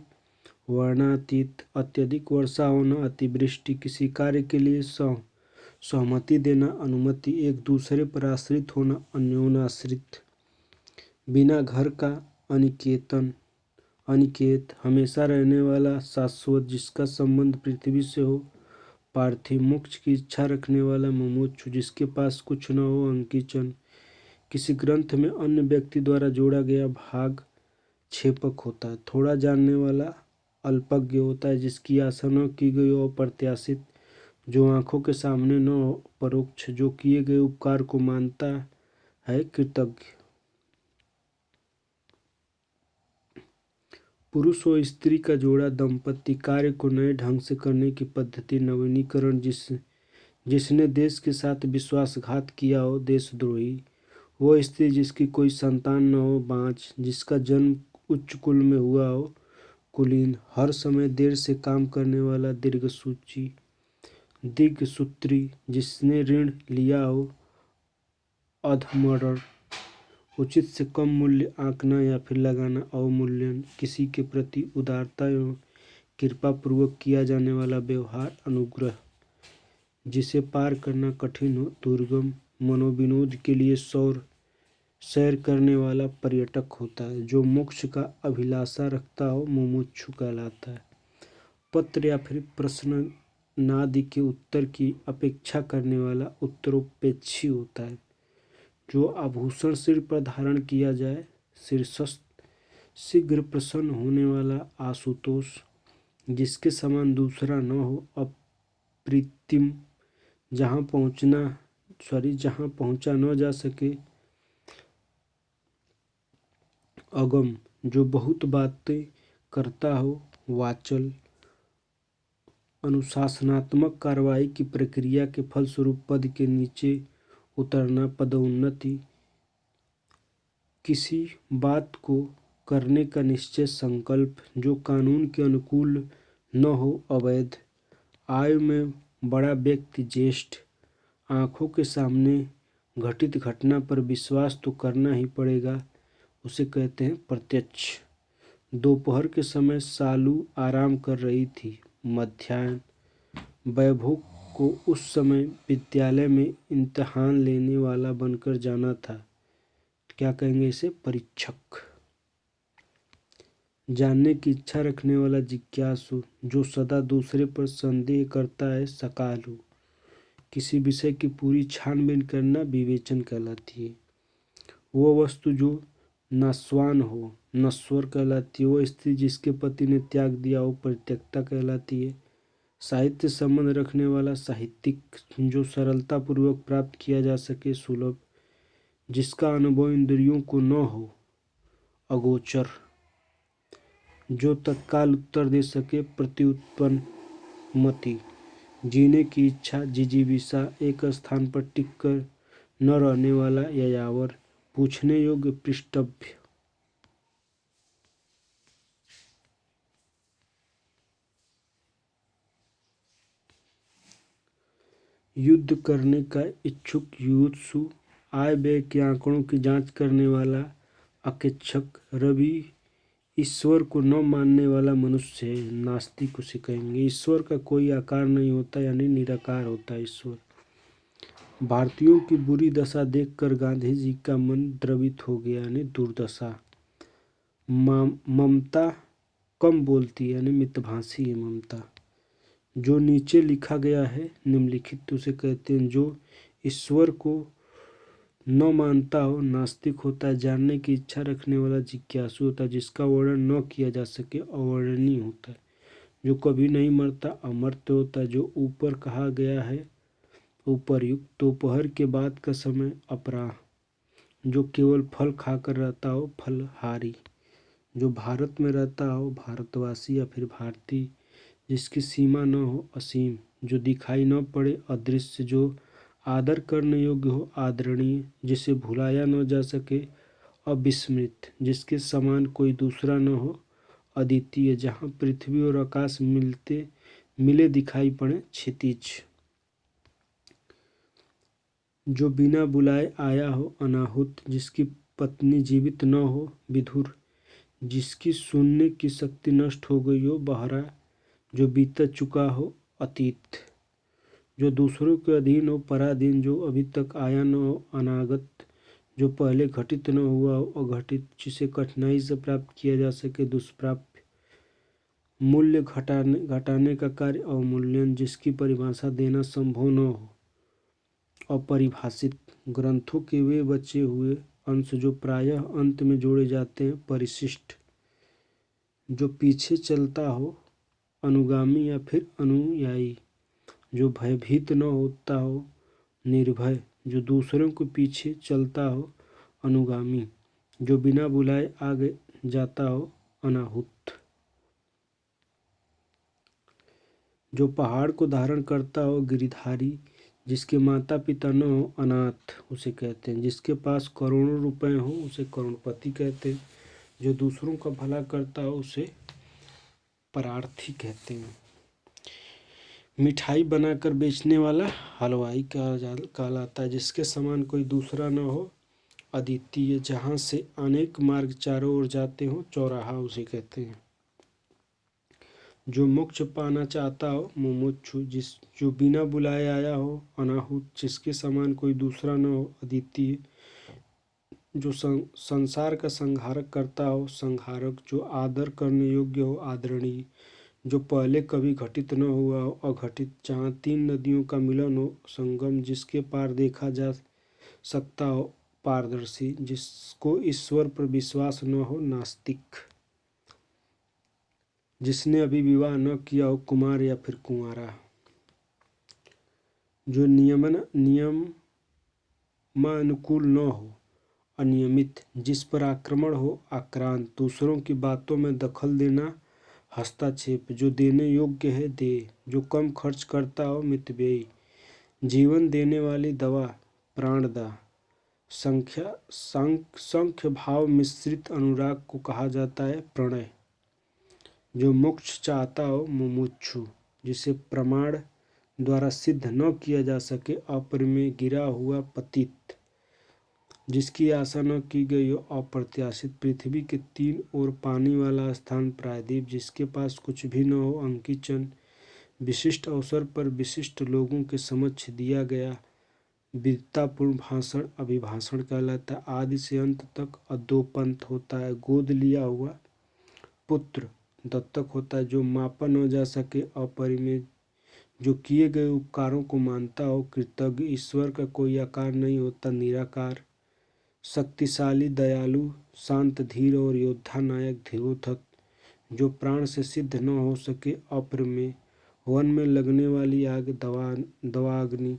वर्णातीत। अत्यधिक वर्षा होना अतिवृष्टि। किसी कार्य के लिए सहमति देना अनुमति। एक दूसरे पर आश्रित होना अन्योनाश्रित। बिना घर का अनिकेतन अनिकेत। हमेशा रहने वाला शाश्वत। जिसका संबंध पृथ्वी से हो पार्थिव। मोक्ष की इच्छा रखने वाला मुमुक्षु। जिसके पास कुछ न हो अंकिचन। किसी ग्रंथ में अन्य व्यक्ति द्वारा जोड़ा गया भाग छेपक होता है। थोड़ा जानने वाला अल्पज्ञ होता है। जिसकी आशा न की गई हो अप्रत्याशित। जो आंखों के सामने न हो परोक्ष। जो किए गए उपकार को मानता है कृतज्ञ। पुरुष और स्त्री का जोड़ा दंपति। कार्य को नए ढंग से करने की पद्धति नवीनीकरण। जिसने देश के साथ विश्वासघात किया हो देशद्रोही। वो स्त्री जिसकी कोई संतान न हो बाँझ। जिसका जन्म उच्च कुल में हुआ हो कुलीन। हर समय देर से काम करने वाला दीर्घसूत्री। जिसने ऋण लिया हो अधमर्ष। उचित से कम मूल्य आंकना या फिर लगाना अवमूल्यन। किसी के प्रति उदारता एवं कृपा पूर्वक किया जाने वाला व्यवहार अनुग्रह। जिसे पार करना कठिन हो दुर्गम। मनोविनोद के लिए सैर करने वाला पर्यटक होता है। जो मोक्ष का अभिलाषा रखता हो मुमुक्षु कहलाता है। पत्र या फिर प्रश्नादि के उत्तर की अपेक्षा करने वाला उत्तरोपेक्षी होता है। जो आभूषण सिर पर धारण किया जाए शीर्षस्थ। शीघ्र प्रसन्न होने वाला आशुतोष। जिसके समान दूसरा न हो अप्रीतिम। जहाँ पहुँचा न जा सके अगम। जो बहुत बातें करता हो वाचल। अनुशासनात्मक कार्रवाई की प्रक्रिया के फलस्वरूप पद के नीचे उतरना पदोन्नति। किसी बात को करने का निश्चय संकल्प। जो कानून के अनुकूल न हो अवैध। आयु में बड़ा व्यक्ति ज्येष्ठ। आँखों के सामने घटित घटना पर विश्वास तो करना ही पड़ेगा उसे कहते हैं प्रत्यक्ष। दोपहर के समय सालू आराम कर रही थी। मध्याह्न। वैभव को उस समय विद्यालय में इम्तिहान लेने वाला बनकर जाना था। क्या कहेंगे इसे परीक्षक। जानने की इच्छा रखने वाला जिज्ञासु। जो सदा दूसरे पर संदेह करता है सकालू। किसी विषय की पूरी छानबीन करना विवेचन कहलाती है। वो वस्तु जो नाशवान हो नश्वर कहलाती है। वो स्त्री जिसके पति ने त्याग दिया हो परित्यक्ता कहलाती है। साहित्य संबंध रखने वाला साहित्यिक। जो सरलता पूर्वक प्राप्त किया जा सके सुलभ। जिसका अनुभव इंद्रियों को न हो अगोचर। जो तत्काल उत्तर दे सके प्रत्युत्पन्न मति। जीने की इच्छा जिजीविषा। एक स्थान पर टिक कर न रहने वाला यायावर। पूछने योग्य पृष्ठभ्य। युद्ध करने का इच्छुक युयुत्सु, आय व्यय के आंकड़ों की जांच करने वाला अकेक्षक, रवि ईश्वर को न मानने वाला मनुष्य है, नास्तिक उसे कहेंगे। ईश्वर का कोई आकार नहीं होता, यानी निराकार होता है ईश्वर। भारतीयों की बुरी दशा देखकर गांधी जी का मन द्रवित हो गया, यानी दुर्दशा। ममता कम बोलती है, यानी मितभाषी है ममता। जो नीचे लिखा गया है निम्नलिखित उसे कहते हैं। जो ईश्वर को न मानता हो नास्तिक होता है। जानने की इच्छा रखने वाला जिज्ञासु होता है। जिसका वर्णन न किया जा सके अवर्णनीय होता है। जो कभी नहीं मरता अमर्त्य होता है। जो ऊपर कहा गया है उपर्युक्त। दोपहर के बाद का समय अपराह। जो केवल फल खाकर रहता हो फलहारी। जो भारत में रहता हो भारतवासी या फिर भारतीय। जिसकी सीमा न हो असीम। जो दिखाई न पड़े अदृश्य। जो आदर करने योग्य हो आदरणीय। जिसे भुलाया न जा सके अविस्मृत। जिसके समान कोई दूसरा न हो अद्वितीय। जहाँ पृथ्वी और आकाश मिले दिखाई पड़े क्षितिज। जो बिना बुलाए आया हो अनाहुत। जिसकी पत्नी जीवित न हो विधुर। जिसकी सुनने की शक्ति नष्ट हो गई हो बहरा। जो बीत चुका हो अतीत। जो दूसरों के अधीन हो पराधीन। जो अभी तक आया न हो अनागत। जो पहले घटित न हुआ हो अघटित। जिसे कठिनाई से प्राप्त किया जा सके दुष्प्राप्य। मूल्य घटाने का कार्य अवमूल्यन। जिसकी परिभाषा देना संभव न हो अपरिभाषित। ग्रंथों के वे बचे हुए अंश जो प्रायः अंत में जोड़े जाते हैं परिशिष्ट। जो पीछे चलता हो अनुगामी या फिर अनुयायी। जो भयभीत न होता हो निर्भय। जो दूसरों के पीछे चलता हो अनुगामी। जो बिना बुलाए आगे जाता हो अनाहुत। जो पहाड़ को धारण करता हो गिरिधारी। जिसके माता पिता न हो अनाथ उसे कहते हैं। जिसके पास करोड़ों रुपए हो उसे करोड़पति कहते हैं। जो दूसरों का भला करता हो उसे परार्थी कहते हैं। मिठाई बनाकर बेचने वाला हलवाई कहलाता है। जिसके समान कोई दूसरा न हो अद्वितीय। जहाँ से अनेक मार्ग चारों ओर जाते हो चौराहा उसे कहते हैं। जो मोक्ष पाना चाहता हो मुमुक्षु। जो बिना बुलाए आया हो अनाहुत। जिसके समान कोई दूसरा न हो अद्वितीय। जो संसार का संहारक करता हो संहारक। जो आदर करने योग्य हो आदरणीय। जो पहले कभी घटित न हुआ हो अघटित। जहाँ तीन नदियों का मिलन हो संगम। जिसके पार देखा जा सकता हो पारदर्शी। जिसको ईश्वर पर विश्वास न हो नास्तिक। जिसने अभी विवाह न किया हो कुमार या फिर कुंवारा। जो नियमानुकूल न हो अनियमित। जिस पर आक्रमण हो आक्रांत। दूसरों की बातों में दखल देना हस्तक्षेप। जो देने योग्य है दे। जो कम खर्च करता हो मितव्ययी। जीवन देने वाली दवा प्राणदा। संख्य भाव मिश्रित अनुराग को कहा जाता है प्रणय। जो मोक्ष चाहता हो मुमुक्षु। जिसे प्रमाण द्वारा सिद्ध न किया जा सके अपरिमेय गिरा हुआ पतित। जिसकी आशा न की गई हो अप्रत्याशित। पृथ्वी के तीन ओर पानी वाला स्थान प्रायद्वीप। जिसके पास कुछ भी न हो अंकीचन। विशिष्ट अवसर पर विशिष्ट लोगों के समक्ष दिया गया वीरतापूर्ण भाषण अभिभाषण कहलाता है। आदि से अंत तक अधोपंथ होता है। गोद लिया हुआ पुत्र दत्तक होता है। जो मापा न जा सके अपरिमेय। जो किए गए उपकारों को मानता हो कृतज्ञ। ईश्वर का कोई आकार नहीं होता निराकार। शक्तिशाली दयालु शांत धीर और योद्धा नायक धीरोधत। जो प्राण से सिद्ध न हो सके अप्रमेय। वन में लगने वाली आग दवाग्नि।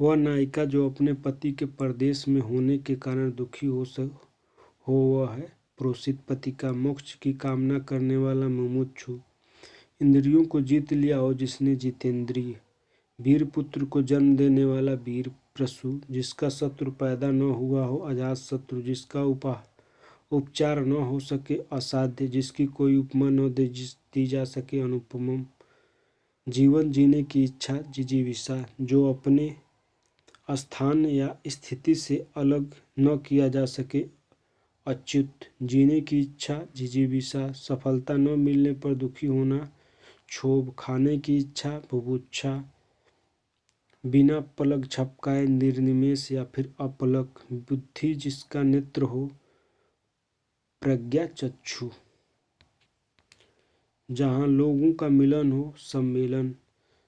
वह नायिका जो अपने पति के परदेश में होने के कारण दुखी हो वह है प्रोषित पति का। मोक्ष की कामना करने वाला मुमुक्षु। इंद्रियों को जीत लिया हो जिसने जितेंद्रिय। वीर पुत्र को जन्म देने वाला वीर प्रसु। जिसका शत्रु पैदा न हुआ हो अजात शत्रु। जिसका उपचार न हो सके असाध्य, जिसकी कोई उपमा न दी जा सके अनुपम, जीवन जीने की इच्छा जिजीविषा, जो अपने स्थान या स्थिति से अलग न किया जा सके अच्युत, जीने की इच्छा जिजीविषा, सफलता न मिलने पर दुखी होना क्षोभ, खाने की इच्छा बुभुक्षा, बिना पलक झपकाए निर्निमेष या फिर अपलक, बुद्धि जिसका नेत्र हो प्रज्ञा चक्षु, जहाँ लोगों का मिलन हो सम्मेलन,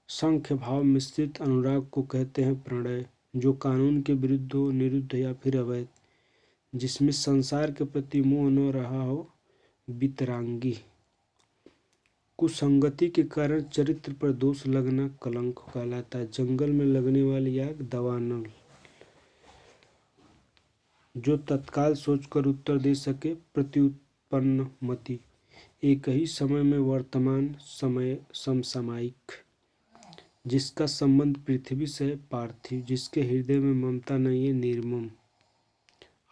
संख्य भाव मिश्रित अनुराग को कहते हैं प्रणय, जो कानून के विरुद्ध हो निरुद्ध या फिर अवैध, जिसमें संसार के प्रति मोह न रहा हो वितरांगी, कुसंगति के कारण चरित्र पर दोष लगना कलंक कहलाता है, जंगल में लगने वाली आग दवानल, जो तत्काल सोचकर उत्तर दे सके प्रत्युत्पन्न मति, एक ही समय में वर्तमान समय समसामयिक, जिसका संबंध पृथ्वी से पार्थिव, जिसके हृदय में ममता नहीं है निर्मम,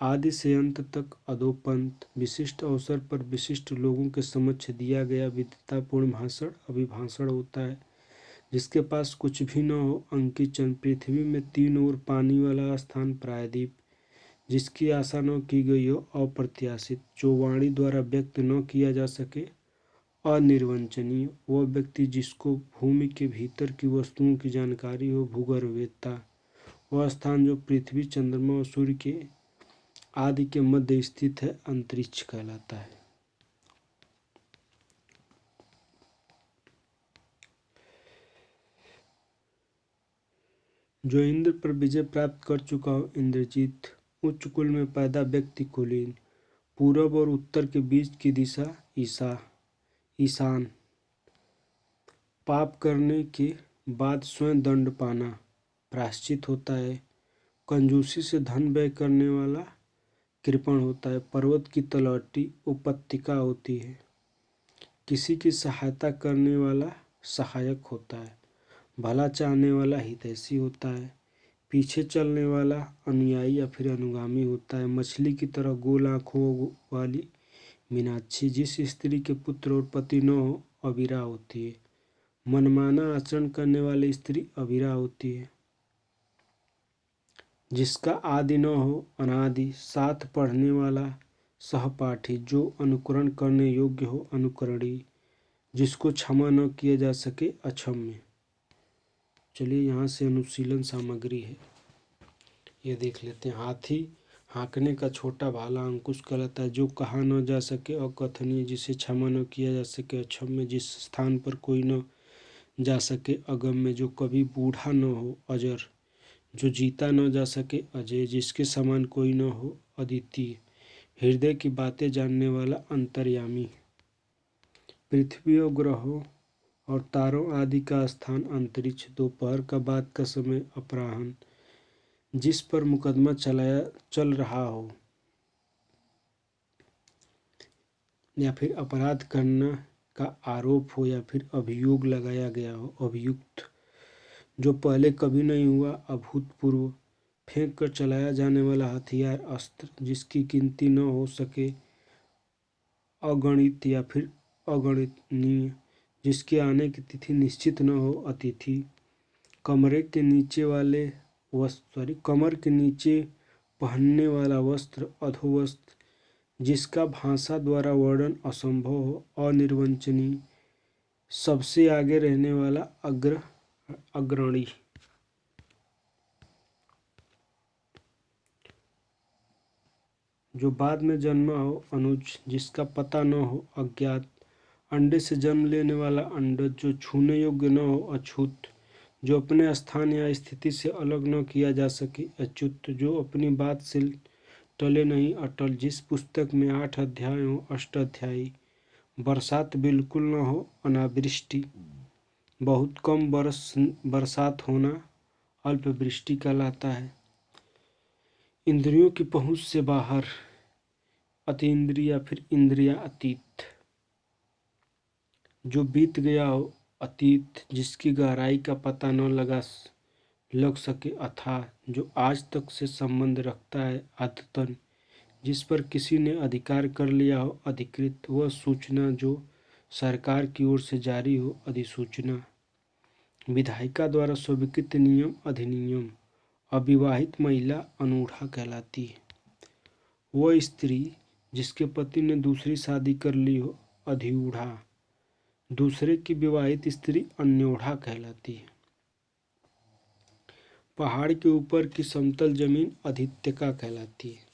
आदि से अंत तक अधोपंत, विशिष्ट अवसर पर विशिष्ट लोगों के समक्ष दिया गया विद्वतापूर्ण भाषण अभिभाषण होता है, जिसके पास कुछ भी न हो अंकिचन, पृथ्वी में तीन ओर पानी वाला स्थान प्रायद्वीप, जिसकी आशा न की गई हो अप्रत्याशित, जो वाणी द्वारा व्यक्त न किया जा सके अनिर्वचनीय, वह व्यक्ति जिसको भूमि के भीतर की वस्तुओं की जानकारी हो भूगर्भवेत्ता, वह स्थान जो पृथ्वी चंद्रमा और सूर्य के आदि के मध्य स्थित है अंतरिक्ष कहलाता है। जो इंद्र पर विजय प्राप्त कर चुका हो इंद्रजीत, उच्च कुल में पैदा व्यक्ति कुलीन, पूरब और उत्तर के बीच की दिशा ईशान, पाप करने के बाद स्वयं दंड पाना प्रायश्चित होता है, कंजूसी से धन व्यय करने वाला कृपण होता है, पर्वत की तलहटी उपत्यका होती है, किसी की सहायता करने वाला सहायक होता है, भला चाहने वाला हितैषी होता है, पीछे चलने वाला अनुयायी या फिर अनुगामी होता है, मछली की तरह गोल आँखों वाली मीनाक्षी, जिस स्त्री के पुत्र और पति न हो अबीरा होती है, मनमाना आचरण करने वाली स्त्री अबीरा होती है, जिसका आदि न हो अनादि, साथ पढ़ने वाला सहपाठी, जो अनुकरण करने योग्य हो अनुकरणीय, जिसको क्षमा न किया जा सके अक्षम्य। चलिए यहाँ से अनुशीलन सामग्री है, ये देख लेते हैं। हाथी हाँकने का छोटा भाला अंकुश कहलाता है, जो कहा न जा सके अकथनीय, जिसे क्षमा न किया जा सके अक्षम्य, जिस स्थान पर कोई न जा सके अगम्य, जो कभी बूढ़ा न हो अजर, जो जीता न जा सके अजय, जिसके समान कोई न हो अद्वितीय, हृदय की बातें जानने वाला अंतर्यामी, पृथ्वी और ग्रहों और तारों आदि का स्थान अंतरिक्ष, दोपहर का बाद का समय अपराह्न, जिस पर मुकदमा चल रहा हो या फिर अपराध करना का आरोप हो या फिर अभियोग लगाया गया हो, अभियुक्त, जो पहले कभी नहीं हुआ अभूतपूर्व, फेंक कर चलाया जाने वाला हथियार अस्त्र, जिसकी गिनती न हो सके अगणित या फिर अगणनीय, जिसके आने की तिथि निश्चित न हो अतिथि, कमर के नीचे पहनने वाला वस्त्र अधोवस्त्र, जिसका भाषा द्वारा वर्णन असंभव हो अनिर्वचनीय, सबसे आगे रहने वाला अग्रणी, जो बाद में जन्मा हो अनुज, जिसका पता न हो अज्ञात, अंडे से जन्म लेने वाला अंडज, जो छूने योग्य न हो अछूत, जो अपने स्थान या स्थिति से अलग न किया जा सके अच्युत, जो अपनी बात से टले नहीं अटल, जिस पुस्तक में 8 अध्याय हो अष्टाध्यायी, बरसात बिल्कुल न हो अनावृष्टि, बहुत कम बरसात होना अल्पवृष्टि कहलाता है, इंद्रियों की पहुँच से बाहर अतीन्द्रिय या फिर इंद्रिया अतीत, जो बीत गया हो अतीत, जिसकी गहराई का पता न लग सके अथाह, जो आज तक से संबंध रखता है आदतन जिस पर किसी ने अधिकार कर लिया हो अधिकृत, वह सूचना जो सरकार की ओर से जारी हो अधिसूचना। विधायिका द्वारा स्वीकृत नियम अधिनियम। अविवाहित महिला अनूढ़ा कहलाती है। वह स्त्री जिसके पति ने दूसरी शादी कर ली हो अधिऊढ़ा। दूसरे की विवाहित स्त्री अन्योढ़ा कहलाती है। पहाड़ के ऊपर की समतल जमीन अधित्यका कहलाती है।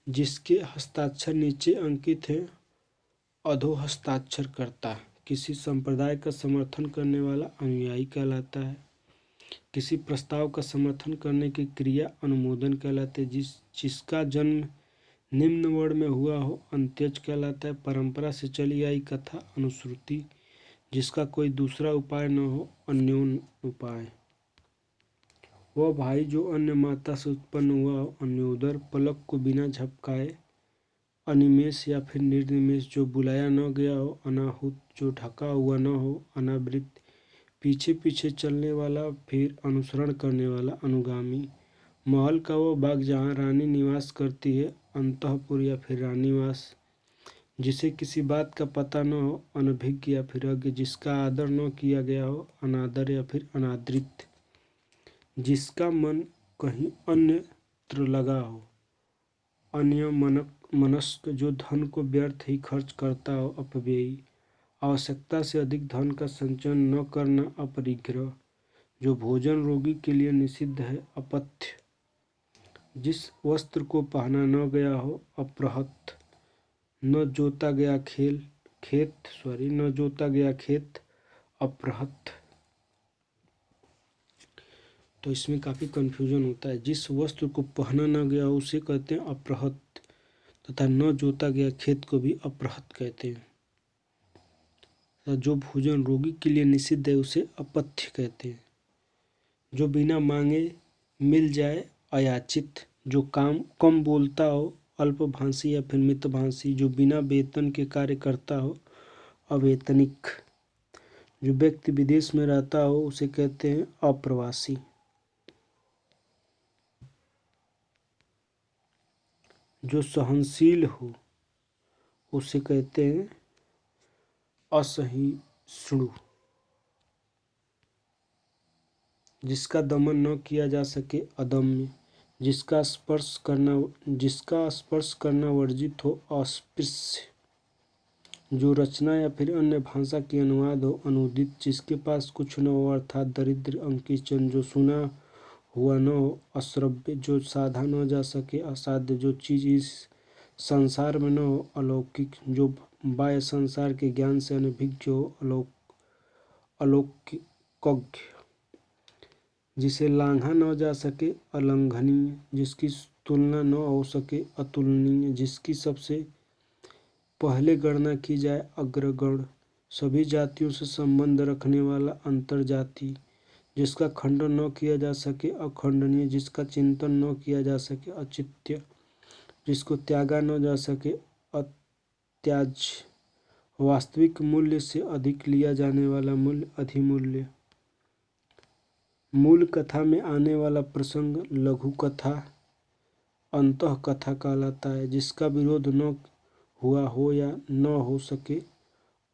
जिसके हस्ताक्षर नीचे अंकित है अधोहस्ताक्षर करता। किसी संप्रदाय का समर्थन करने वाला अनुयायी कहलाता है। किसी प्रस्ताव का समर्थन करने की क्रिया अनुमोदन कहलाती है। जिसका जन्म निम्न वर्ण में हुआ हो अंत्यज कहलाता है। परंपरा से चली आई कथा अनुश्रुति। जिसका कोई दूसरा उपाय न हो अन्योन उपाय। वह भाई जो अन्य माता से उत्पन्न हुआ हो अन्योदर। पलक को बिना झपकाए अनिमेष या फिर निर्निमेष। जो बुलाया न गया हो अनाहुत। जो ढका हुआ न हो अनावृत। पीछे पीछे चलने वाला फिर अनुसरण करने वाला अनुगामी। महल का वो बाग जहाँ रानी निवास करती है अंतःपुर या फिर रानीवास। जिसे किसी बात का पता न हो अनभिज्ञ या फिर अज्ञ। जिसका आदर न किया गया हो अनादर या फिर अनादृत। जिसका मन कहीं अन्यत्र लगा हो अन्यमनस्क। जो धन को व्यर्थ ही खर्च करता हो अपव्ययी। आवश्यकता से अधिक धन का संचयन न करना अपरिग्रह। जो भोजन रोगी के लिए निषिद्ध है अपथ्य। जिस वस्त्र को पहना न गया हो अपृहत। न जोता गया खेत अपृहत। तो इसमें काफ़ी कन्फ्यूजन होता है। जिस वस्त्र को पहना न गया हो उसे कहते हैं अपृहत तथा न जोता गया खेत को भी अपृहत कहते हैं। जो भोजन रोगी के लिए निषिद्ध है उसे अपथ्य कहते हैं। जो बिना मांगे मिल जाए अयाचित। जो कम बोलता हो अल्पभाषी या फिर मितभाषी। जो बिना वेतन के कार्य करता हो अवेतनिक। जो व्यक्ति विदेश में रहता हो उसे कहते हैं अप्रवासी। जो सहनशील हो उसे कहते हैं असहिष्णु। जिसका दमन न किया जा सके अदम्य। जिसका स्पर्श करना वर्जित हो अस्पृश्य। जो रचना या फिर अन्य भाषा की अनुवाद हो अनुदित। जिसके पास कुछ न हो अर्थात दरिद्र अंकिचन। जो सुना हुआ न हो अश्रव्य। जो साधा न जा सके असाध्य। जो चीज़ इस संसार में न हो अलौकिक। जो बाह्य संसार के ज्ञान से अनभिज्ञ हो अलौकिक। जिसे लांघा न जा सके अलंघनीय। जिसकी तुलना न हो सके अतुलनीय। जिसकी सबसे पहले गणना की जाए अग्रगण्य। सभी जातियों से संबंध रखने वाला अंतर्जातीय। जिसका खंडन न किया जा सके अखंडनीय। जिसका चिंतन न किया जा सके अचिंत्य। जिसको त्यागा न जा सके अत्याज्य। वास्तविक मूल्य से अधिक लिया जाने वाला मूल्य अधिमूल्य। मूल कथा में आने वाला प्रसंग लघु कथा अंतः कथा कहलाता है। जिसका विरोध न हुआ हो या न हो सके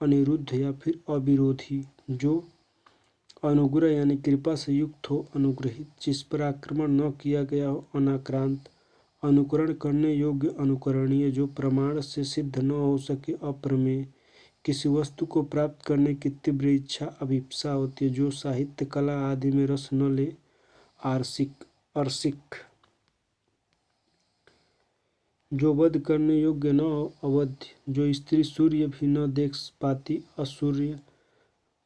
अनिरुद्ध या फिर अविरोधी। जो अनुग्रह यानी कृपा से युक्त हो अनुग्रहित। जिस पर आक्रमण न किया गया हो अनाक्रांत। अनुकरण करने योग्य अनुकरणीय। जो प्रमाण से सिद्ध न हो सके अप्रमेय। किसी वस्तु को प्राप्त करने की तीव्र इच्छा अभिप्सा होती है। जो साहित्य कला आदि में रस न ले अरसिक। जो वध करने योग्य न हो अवध्य। जो स्त्री सूर्य भी न देख पाती असूर्य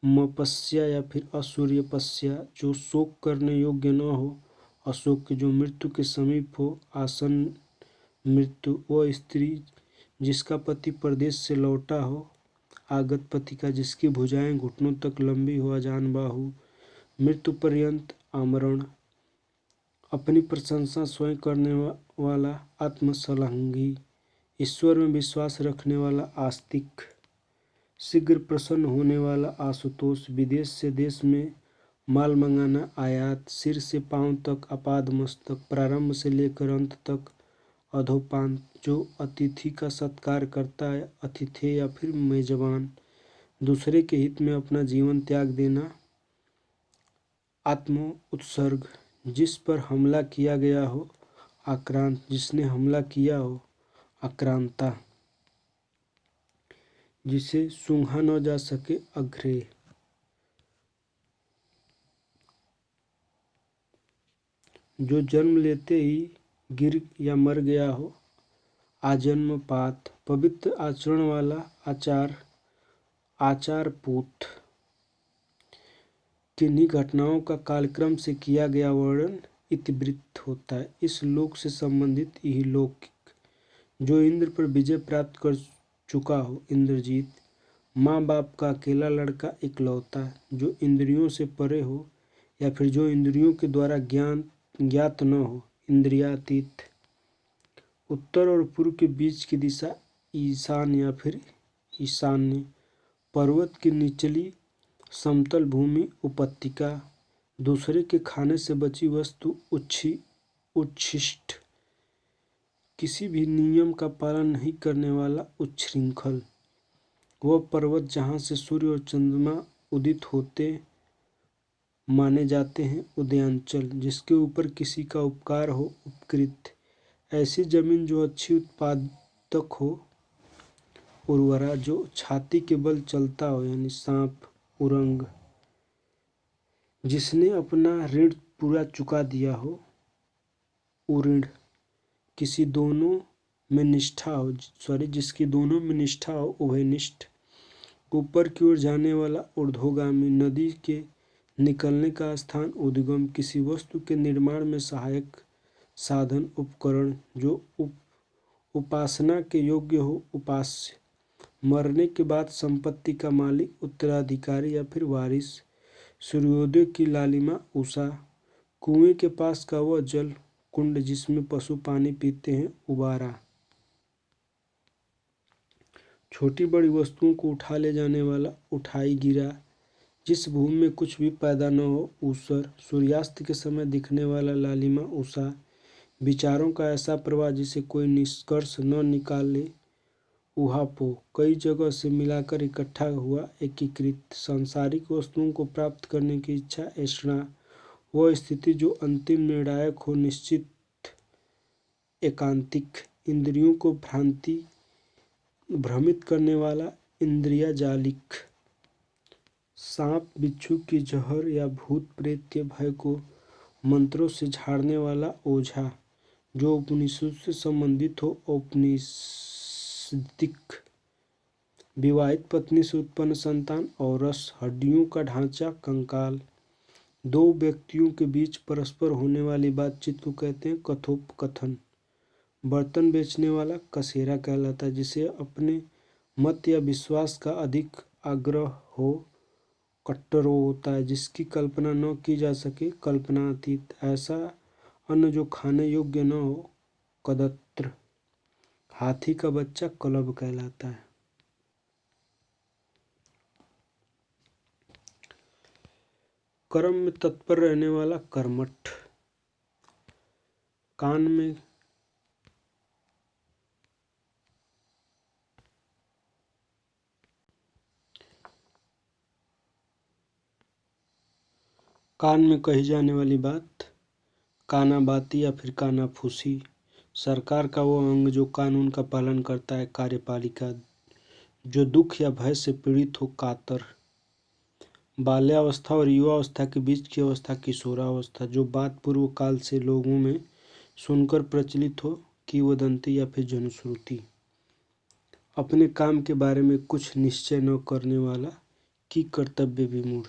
मपस्या या फिर असूर्यपस्या। जो शोक करने योग्य न हो अशोक। जो मृत्यु के समीप हो आसन्न मृत्यु। वह स्त्री जिसका पति परदेश से लौटा हो आगत पति का। जिसकी भुजाएं घुटनों तक लंबी हो अजान बाहु। मृत्यु पर्यंत आमरण। अपनी प्रशंसा स्वयं करने वाला आत्मसलंघी। ईश्वर में विश्वास रखने वाला आस्तिक। शीघ्र प्रसन्न होने वाला आशुतोष। विदेश से देश में माल मंगाना आयात। सिर से पांव तक अपाद मस्तक। प्रारंभ से लेकर अंत तक अधोपांत जो अतिथि का सत्कार करता है, अतिथि या फिर मेजबान। दूसरे के हित में अपना जीवन त्याग देना। आत्म उत्सर्ग जिस पर हमला किया गया हो। आक्रांत जिसने हमला किया हो। आक्रांता जिसे सूंघा न जा सके। अग्रेय जो जन्म लेते ही गिर या मर गया हो। आजन्मपात पवित्र आचरण वाला। आचार आचार पूत किन्हीं घटनाओं का कालक्रम से किया गया वर्णन इतिवृत्त होता है। इस लोक से संबंधित इहलौकिक जो इंद्र पर विजय प्राप्त कर चुका हो। इंद्रजीत माँ बाप का अकेला लड़का इकलौता जो इंद्रियों से परे हो या फिर जो इंद्रियों के द्वारा ज्ञात न हो। इंद्रियातीत उत्तर और पूर्व के बीच की दिशा ईशान या फिर ईशान्य। पर्वत की निचली समतल भूमि उपत्यका। दूसरे के खाने से बची वस्तु उच्छिष्ट किसी भी नियम का पालन नहीं करने वाला उच्छृंखल। वह पर्वत जहाँ से सूर्य और चंद्रमा उदित होते माने जाते हैं। उदयांचल जिसके ऊपर किसी का उपकार हो। उपकृत ऐसी जमीन जो अच्छी उत्पादक हो। उर्वरा जो छाती के बल चलता हो यानी सांप। उरंग जिसने अपना ऋण पूरा चुका दिया हो। उऋण किसी दोनों में निष्ठा हो जिसकी दोनों में निष्ठा हो। उभयनिष्ठ ऊपर की ओर जाने वाला ऊर्ध्वगामी। नदी के निकलने का स्थान। उद्गम किसी वस्तु के निर्माण में सहायक साधन उपकरण जो उपासना के योग्य हो। उपास्य मरने के बाद संपत्ति का मालिक उत्तराधिकारी या फिर वारिस। सूर्योदय की लालिमा। उषा कुएं के पास का वह जल कुंड जिसमें पशु पानी पीते हैं। उबारा छोटी बड़ी वस्तुओं को उठा ले जाने वाला। उठाई गिरा जिस भूमि में कुछ भी पैदा न हो। ऊसर सूर्यास्त के समय दिखने वाला लालिमा। उषा विचारों का ऐसा प्रवाह जिसे कोई निष्कर्ष न निकाले। उहापो कई जगह से मिलाकर इकट्ठा हुआ। एकीकृत सांसारिक वस्तुओं को प्राप्त करने की इच्छा। ऐषणा वह स्थिति जो अंतिम निर्णायक हो। निश्चित एकांतिक इंद्रियों को भ्रमित करने वाला। इंद्रियाजालिक सांप बिच्छू की जहर या भूत प्रेत के भय को मंत्रों से झाड़ने वाला। ओझा जो उपनिषद से संबंधित हो। औपनिषदिक विवाहित पत्नी से उत्पन्न संतान। औरस हड्डियों का ढांचा। कंकाल दो व्यक्तियों के बीच परस्पर होने वाली बातचीत को कहते हैं कथोपकथन। बर्तन बेचने वाला कसेरा कहलाता है जिसे अपने मत या विश्वास का अधिक आग्रह हो। कट्टरो होता है जिसकी कल्पना न की जा सके। कल्पनातीत ऐसा अन्न जो खाने योग्य न हो। कदत्र हाथी का बच्चा कलब कहलाता है। कर्म में तत्पर रहने वाला कर्मठ। कान में कही जाने वाली बात। कानाबाती या फिर कानाफूसी सरकार का वो अंग जो कानून का पालन करता है। कार्यपालिका जो दुख या भय से पीड़ित हो। कातर बाल्यावस्था और युवावस्था के बीच की अवस्था। किशोरावस्था जो बात पूर्व काल से लोगों में सुनकर प्रचलित हो। किंवदंती या फिर जनश्रुति अपने काम के बारे में कुछ निश्चय न करने वाला। कि कर्तव्य विमूढ़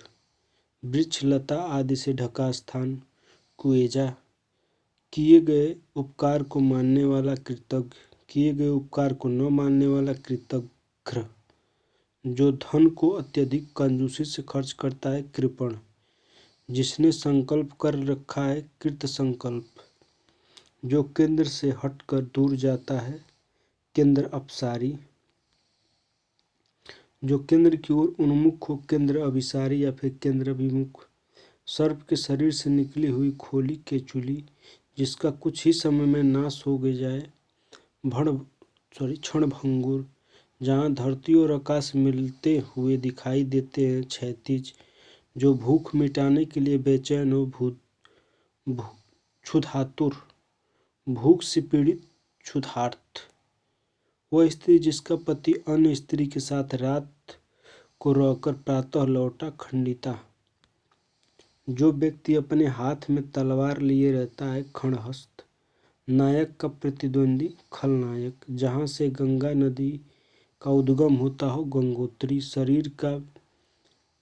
वृक्ष लता आदि से ढका स्थान। कुएजा किए गए उपकार को मानने वाला। कृतज्ञ किए गए उपकार को न मानने वाला। कृतघ्र जो धन को अत्यधिक कंजूसी से खर्च करता है। कृपण जिसने संकल्प कर रखा है। कृत संकल्प जो केंद्र से हटकर दूर जाता है। केंद्र अपसारी जो केंद्र की ओर उन्मुख हो। केंद्र अभिसारी या फिर केंद्र अभिमुख सर्प के शरीर से निकली हुई खोली केचुली जिसका कुछ ही समय में नाश हो जाए। क्षणभंगुर, जहाँ धरती और आकाश मिलते हुए दिखाई देते हैं, क्षैतिज, जो भूख मिटाने के लिए बेचैन हो, क्षुधातुर, भूख से पीड़ित, क्षुधार्त, वह स्त्री जिसका पति अन्य स्त्री के साथ रात को रहकर प्रातः लौटा, खंडिता, जो व्यक्ति अपने हाथ में तलवार लिए रहता है, खड़हस्त, नायक का प्रतिद्वंदी, खलनायक, जहाँ से गंगा नदी का उद्गम होता हो, गंगोत्री, शरीर का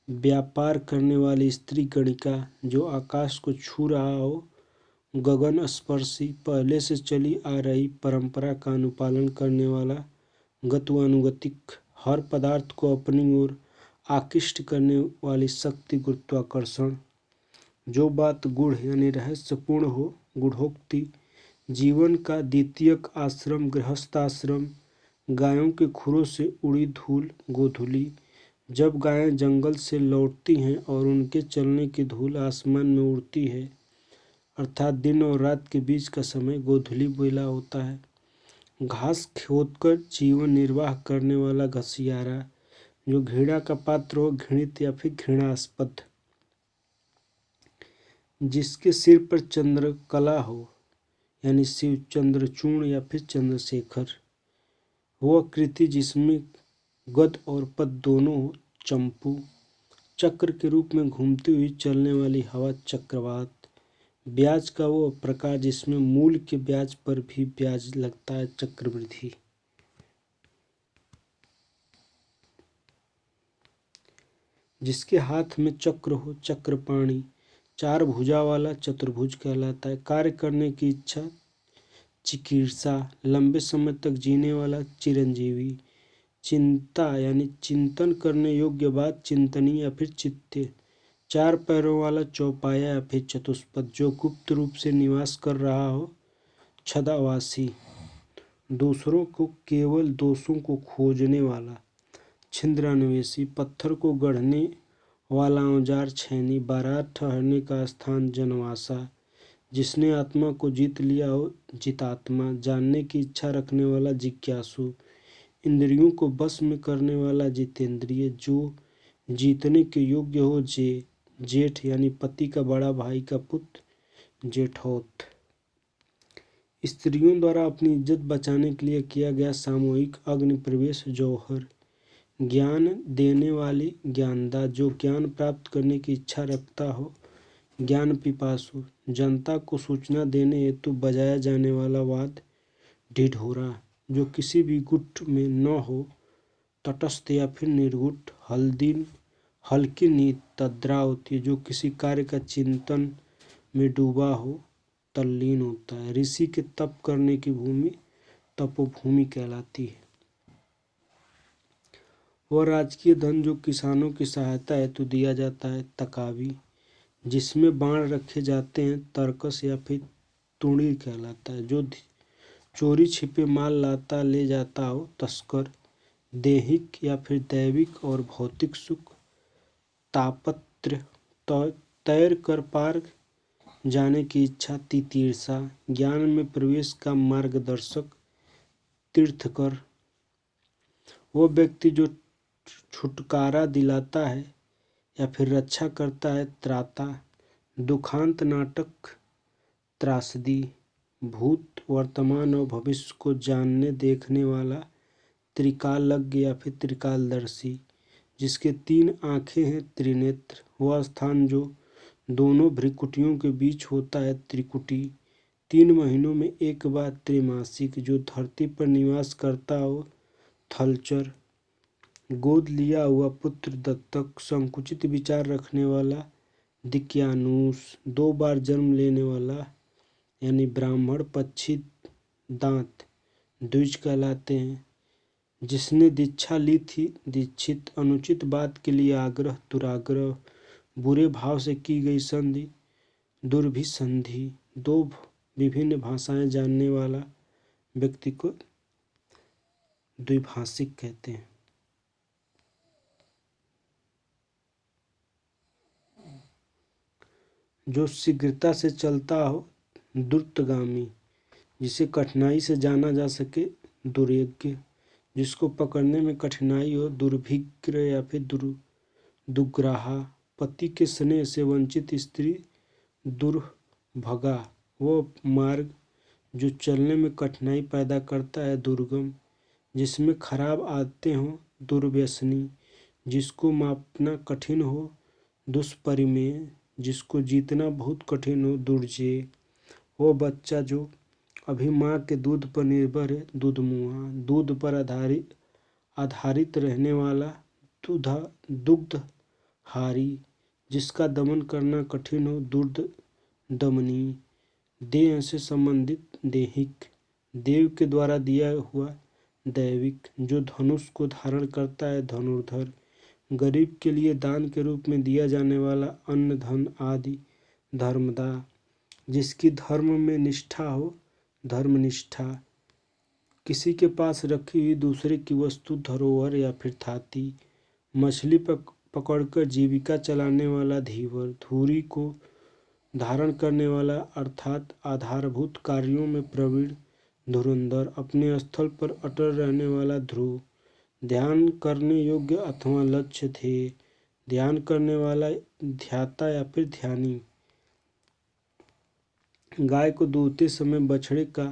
व्यापार करने वाली स्त्री, गणिका, जो आकाश को छू रहा हो, गगन स्पर्शी, पहले से चली आ रही परंपरा का अनुपालन करने वाला, गतानुगतिक, हर पदार्थ को अपनी ओर आकृष्ट करने वाली शक्ति, गुरुत्वाकर्षण, जो बात गूढ़ यानी रहस्यपूर्ण हो, गूढ़ोक्ति, जीवन का द्वितीयक आश्रम, गृहस्थाश्रम, गायों के खुरों से उड़ी धूल, गोधूली, जब गायें जंगल से लौटती हैं और उनके चलने की धूल आसमान में उड़ती है, अर्थात दिन और रात के बीच का समय, गोधूली बेला होता है। घास खोदकर जीवन निर्वाह करने वाला घसियारा, जो घृणा का पात्र हो, घृणित या फिर घृणास्पद, जिसके सिर पर चंद्रकला हो, यानी शिव, चंद्रचूर्ण या फिर चंद्रशेखर, वह कृति जिसमें गद और पद दोनों हो, चंपू, चक्र के रूप में घूमती हुई चलने वाली हवा, चक्रवात, ब्याज का वो प्रकार जिसमें मूल के ब्याज पर भी ब्याज लगता है, चक्रवृद्धि, जिसके हाथ में चक्र हो, चक्रपाणी, चार भुजा वाला चतुर्भुज कहलाता है, कार्य करने की इच्छा, चिकीर्षा, लंबे समय तक जीने वाला, चिरंजीवी, चिंता यानी चिंतन करने योग्य बात, चिंतनीय या फिर चित्त, चार पैरों वाला, चौपाया या फिर चतुष्पद, जो गुप्त रूप से निवास कर रहा हो, छद्मवासी, दूसरों को केवल दोषों को खोजने वाला, छिद्रान्वेषी, पत्थर को गढ़ने वाला औजार, छेनी, बारात ठहरने का स्थान, जनवासा, जिसने आत्मा को जीत लिया हो, जितात्मा, जानने की इच्छा रखने वाला, जिज्ञासु, इंद्रियों को बस में करने वाला, जितेंद्रिय, जो जीतने के योग्य हो, जेठ यानी पति का बड़ा भाई का पुत्र, जेठौत, स्त्रियों द्वारा अपनी इज्जत बचाने के लिए किया गया सामूहिक अग्नि प्रवेश, जौहर, ज्ञान देने वाली, ज्ञानदा, जो ज्ञान प्राप्त करने की इच्छा रखता हो, ज्ञान पिपासु, जनता को सूचना देने हेतु बजाया जाने वाला वाद, ढिढोरा, जो किसी भी गुट में न हो, तटस्थ या फिर निर्गुट, हल्की नींद, तद्रा होती है, जो किसी कार्य का चिंतन में डूबा हो, तल्लीन होता है, ऋषि के तप करने की भूमि, तपोभूमि कहलाती है। वह राजकीय धन जो किसानों की सहायता हेतु दिया जाता है, तकावी, जिसमें बाण रखे जाते हैं, तरकस या फिर तुणी कहलाता है, जो चोरी छिपे माल लाता ले जाता हो, तस्कर, दैहिक या फिर दैविक और भौतिक सुख, तापत्र, तैर कर पार जाने की इच्छा, तितीर्षा, ज्ञान में प्रवेश का मार्गदर्शक, तीर्थकर, वो व्यक्ति जो छुटकारा दिलाता है या फिर रक्षा करता है, त्राता, दुखांत नाटक, त्रासदी, भूत, वर्तमान और भविष्य को जानने देखने वाला, त्रिकालज्ञ या फिर त्रिकालदर्शी, जिसके तीन आँखें हैं, त्रिनेत्र, वह स्थान जो दोनों भ्रिकुटियों के बीच होता है, त्रिकुटी, 3 महीनों में एक बार, त्रैमासिक, जो धरती पर निवास करता हो, थलचर, गोद लिया हुआ पुत्र, दत्तक, संकुचित विचार रखने वाला, दिक्यानुष, 2 बार जन्म लेने वाला यानी ब्राह्मण, पक्षी दांत, द्विज कहलाते हैं, जिसने दीक्षा ली थी, दीक्षित, अनुचित बात के लिए आग्रह, दुराग्रह, बुरे भाव से की गई संधि, दुर्भिसंधि, 2 विभिन्न भाषाएं जानने वाला व्यक्ति को द्विभाषिक कहते हैं। जो शीघ्रता से चलता हो, द्रुतगामी, जिसे कठिनाई से जाना जा सके। दुर्योग्य, जिसको पकड़ने में कठिनाई हो। दुर्भिक्र या फिर दुर्ग्राहा, पति के स्नेह से वंचित स्त्री। दुर्भगा, वो मार्ग जो चलने में कठिनाई पैदा करता है। दुर्गम, जिसमें खराब आदतें हों। दुर्व्यसनी, जिसको मापना कठिन हो। दुष्परिमेय, जिसको जीतना बहुत कठिन हो। दुर्जेय, वो बच्चा जो अभी माँ के दूध पर निर्भर है। दुधमुहा, दूध पर आधारित रहने वाला। दुग्धहारी, जिसका दमन करना कठिन हो। दुर्दमनी, देह से संबंधित। देहिक, देव के द्वारा दिया हुआ। दैविक, जो धनुष को धारण करता है। धनुर्धर, गरीब के लिए दान के रूप में दिया जाने वाला अन्न धन आदि। धर्मदा, जिसकी धर्म में निष्ठा हो। धर्मनिष्ठा, किसी के पास रखी हुई दूसरे की वस्तु, धरोहर या फिर थाती। मछली पकड़कर जीविका चलाने वाला। धीवर, धुरी को धारण करने वाला अर्थात आधारभूत कार्यों में प्रवीण। धुरंधर, अपने स्थल पर अटल रहने वाला। ध्रुव, ध्यान करने योग्य अथवा लक्ष्य थे। ध्यान करने वाला ध्याता या फिर ध्यानी। गाय को दूहते समय बछड़े का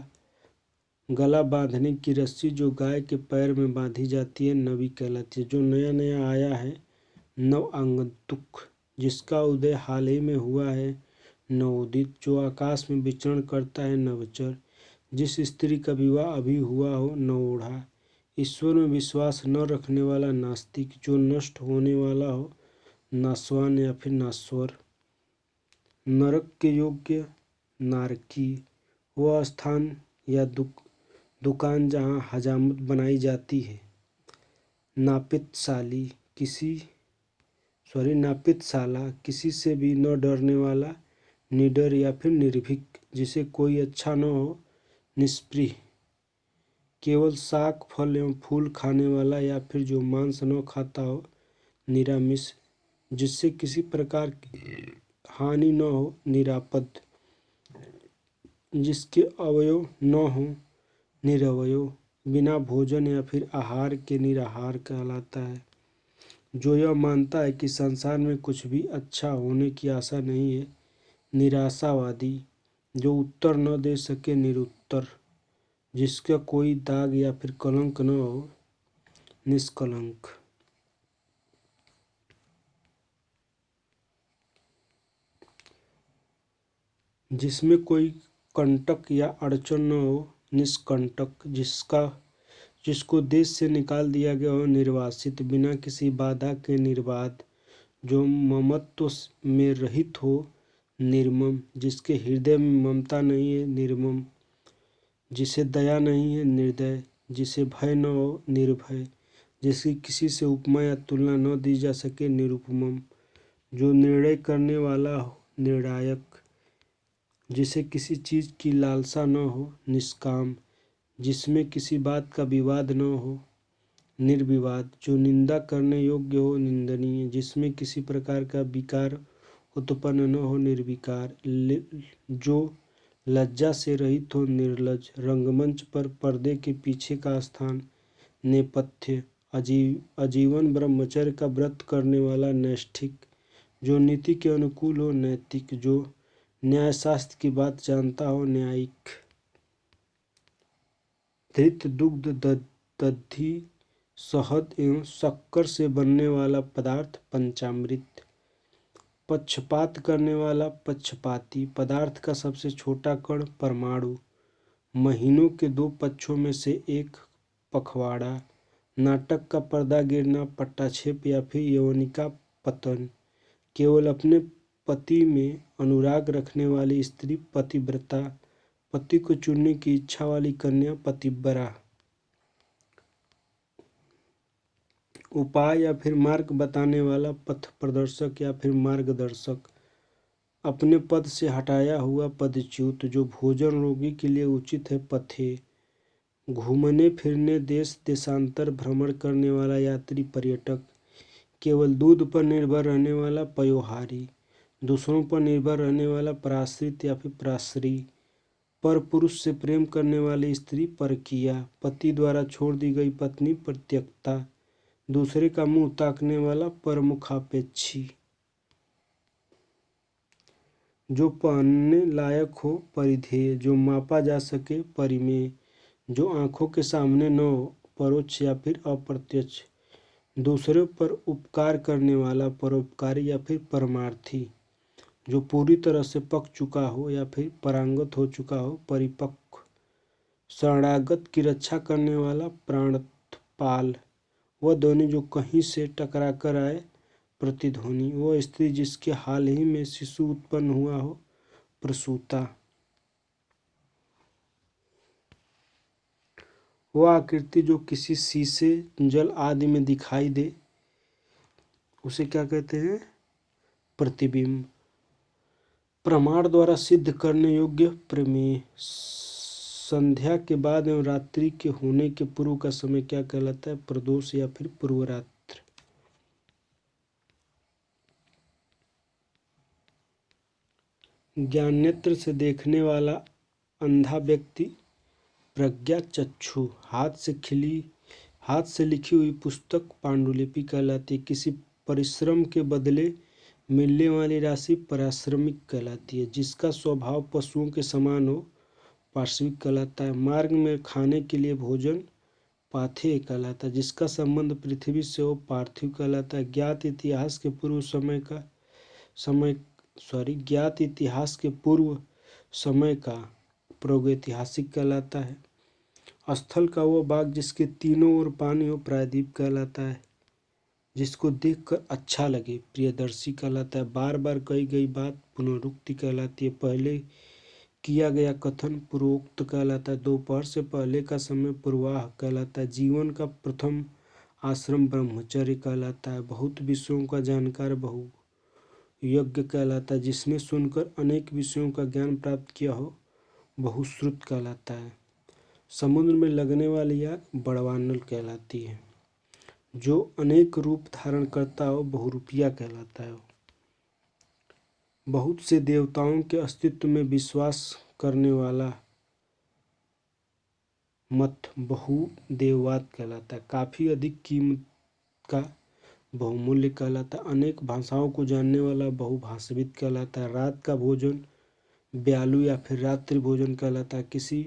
गला बांधने की रस्सी जो गाय के पैर में बांधी जाती है नवी कहलाती है। जो नया नया आया है नव आगंतुक, जिसका उदय हाल ही में हुआ है। नवोदित, जो आकाश में विचरण करता है। नवचर, जिस स्त्री का विवाह अभी हुआ हो। नवोढ़ा, ईश्वर में विश्वास न रखने वाला। नास्तिक, जो नष्ट होने वाला हो। नासवान या फिर नास्वर, नरक के योग्य। नारकी, वह स्थान या दुकान जहाँ हजामत बनाई जाती है। नापितशाली, नापितशाला, किसी से भी न डरने वाला। निडर या फिर निर्भीक, जिसे कोई अच्छा न हो। निष्पृह, केवल शाक फल एवं फूल खाने वाला या फिर जो मांस न खाता हो। निरामिष, जिससे किसी प्रकार की हानि न हो। निरापद, जिसके अवयव न हो। निरवयव, बिना भोजन या फिर आहार के निराहार कहलाता है। जो यह मानता है कि संसार में कुछ भी अच्छा होने की आशा नहीं है। निराशावादी, जो उत्तर न दे सके। निरुत्तर, जिसका कोई दाग या फिर कलंक न हो। निष्कलंक, जिसमें कोई कंटक या अड़चन न हो। निष्कंटक, जिसको देश से निकाल दिया गया हो। निर्वासित, बिना किसी बाधा के। निर्बाध, जो ममत्व में रहित हो। निर्मम, जिसके हृदय में ममता नहीं है। निर्मम, जिसे दया नहीं है। निर्दय, जिसे भय न हो। निर्भय, जिसकी किसी से उपमा या तुलना न दी जा सके। निरुपमम, जो निर्णय करने वाला हो। निर्णायक, जिसे किसी चीज़ की लालसा न हो। निष्काम, जिसमें किसी बात का विवाद न हो। निर्विवाद, जो निंदा करने योग्य हो। निंदनीय, जिसमें किसी प्रकार का विकार उत्पन्न न हो। निर्विकार, जो लज्जा से रहित हो। निर्लज, रंगमंच पर पर्दे के पीछे का स्थान। नेपथ्य, आजीवन ब्रह्मचर्य का व्रत करने वाला। नैष्ठिक, जो नीति के अनुकूल हो। नैतिक, जो न्यायशास्त्र की बात जानता हो। न्यायिक, घृत दुग्ध दधि शहद एवं शक्कर से बनने वाला पदार्थ। पंचामृत, पक्षपात करने वाला। पक्षपाती, पदार्थ का सबसे छोटा कण। परमाणु, महीनों के 2 पक्षों में से एक। पखवाड़ा, नाटक का पर्दा गिरना। पट्टाक्षेप या फिर यौनिका पतन, केवल अपने पति में अनुराग रखने वाली स्त्री। पतिव्रता, पति को चुनने की इच्छा वाली कन्या। पतिव्रता, उपाय या फिर मार्ग बताने वाला। पथ प्रदर्शक या फिर मार्गदर्शक, अपने पद से हटाया हुआ। पदच्युत, जो भोजन रोगी के लिए उचित है। पथे, घूमने फिरने देश देशांतर भ्रमण करने वाला यात्री। पर्यटक, केवल दूध पर निर्भर रहने वाला। पयोहारी, दूसरों पर निर्भर रहने वाला। पराश्रित या फिर पराश्री, पर पुरुष से प्रेम करने वाली स्त्री परकीया, पति द्वारा छोड़ दी गई पत्नी परित्यक्ता, दूसरे का मुंह ताकने वाला परमुखापेक्षी, जो पहनने लायक हो परिधेय, जो मापा जा सके परिमेय, जो आंखों के सामने न हो परोक्ष या फिर अप्रत्यक्ष, दूसरे पर उपकार करने वाला परोपकारी या फिर परमार्थी, जो पूरी तरह से पक चुका हो या फिर पारंगत हो चुका हो परिपक्व, शरणागत की रक्षा करने वाला प्राणपाल, वह ध्वनि जो कहीं से टकरा कर आए प्रतिध्वनि, वह स्त्री जिसके हाल ही में शिशु उत्पन्न हुआ हो प्रसूता, वह आकृति जो किसी शीशे जल आदि में दिखाई दे उसे क्या कहते हैं प्रतिबिंब, प्रमाण द्वारा सिद्ध करने योग्य प्रमेय, संध्या के बाद एवं रात्रि के होने के पूर्व का समय क्या कहलाता है प्रदोष या फिर पूर्वरात्र। ज्ञान नेत्र से देखने वाला अंधा व्यक्ति प्रज्ञा चक्षु, हाथ से लिखी हुई पुस्तक पांडुलिपि कहलाती है, किसी परिश्रम के बदले मिलने वाली राशि पारिश्रमिक कहलाती है, जिसका स्वभाव पशुओं के समान हो पार्श्विक कहलाता है, मार्ग में खाने के लिए भोजन पाथेय कहलाता है, जिसका संबंध पृथ्वी से हो पार्थिव कहलाता है, ज्ञात इतिहास के पूर्व समय का प्रागैतिहासिक कहलाता है, स्थल का वो बाग जिसके तीनों ओर पानी हो प्रायद्वीप कहलाता है, जिसको देखकर अच्छा लगे प्रियदर्शी कहलाता है, बार बार कही गई बात पुनरुक्ति कहलाती है, पहले किया गया कथन पूर्वोक्त कहलाता है, दोपहर से पहले का समय पूर्वाह कहलाता है, जीवन का प्रथम आश्रम ब्रह्मचर्य कहलाता है, बहुत विषयों का जानकार बहु यज्ञ कहलाता है, जिसने सुनकर अनेक विषयों का ज्ञान प्राप्त किया हो बहुश्रुत कहलाता है, समुद्र में लगने वाली आग बड़वानल कहलाती है, जो अनेक रूप धारण करता हो बहुरूपिया कहलाता है, बहुत से देवताओं के अस्तित्व में विश्वास करने वाला मत बहुदेववाद कहलाता है, काफी अधिक कीमत का बहुमूल्य कहलाता है, अनेक भाषाओं को जानने वाला बहुभाषाविद कहलाता है, रात का भोजन ब्यालू या फिर रात्रि भोजन कहलाता है, किसी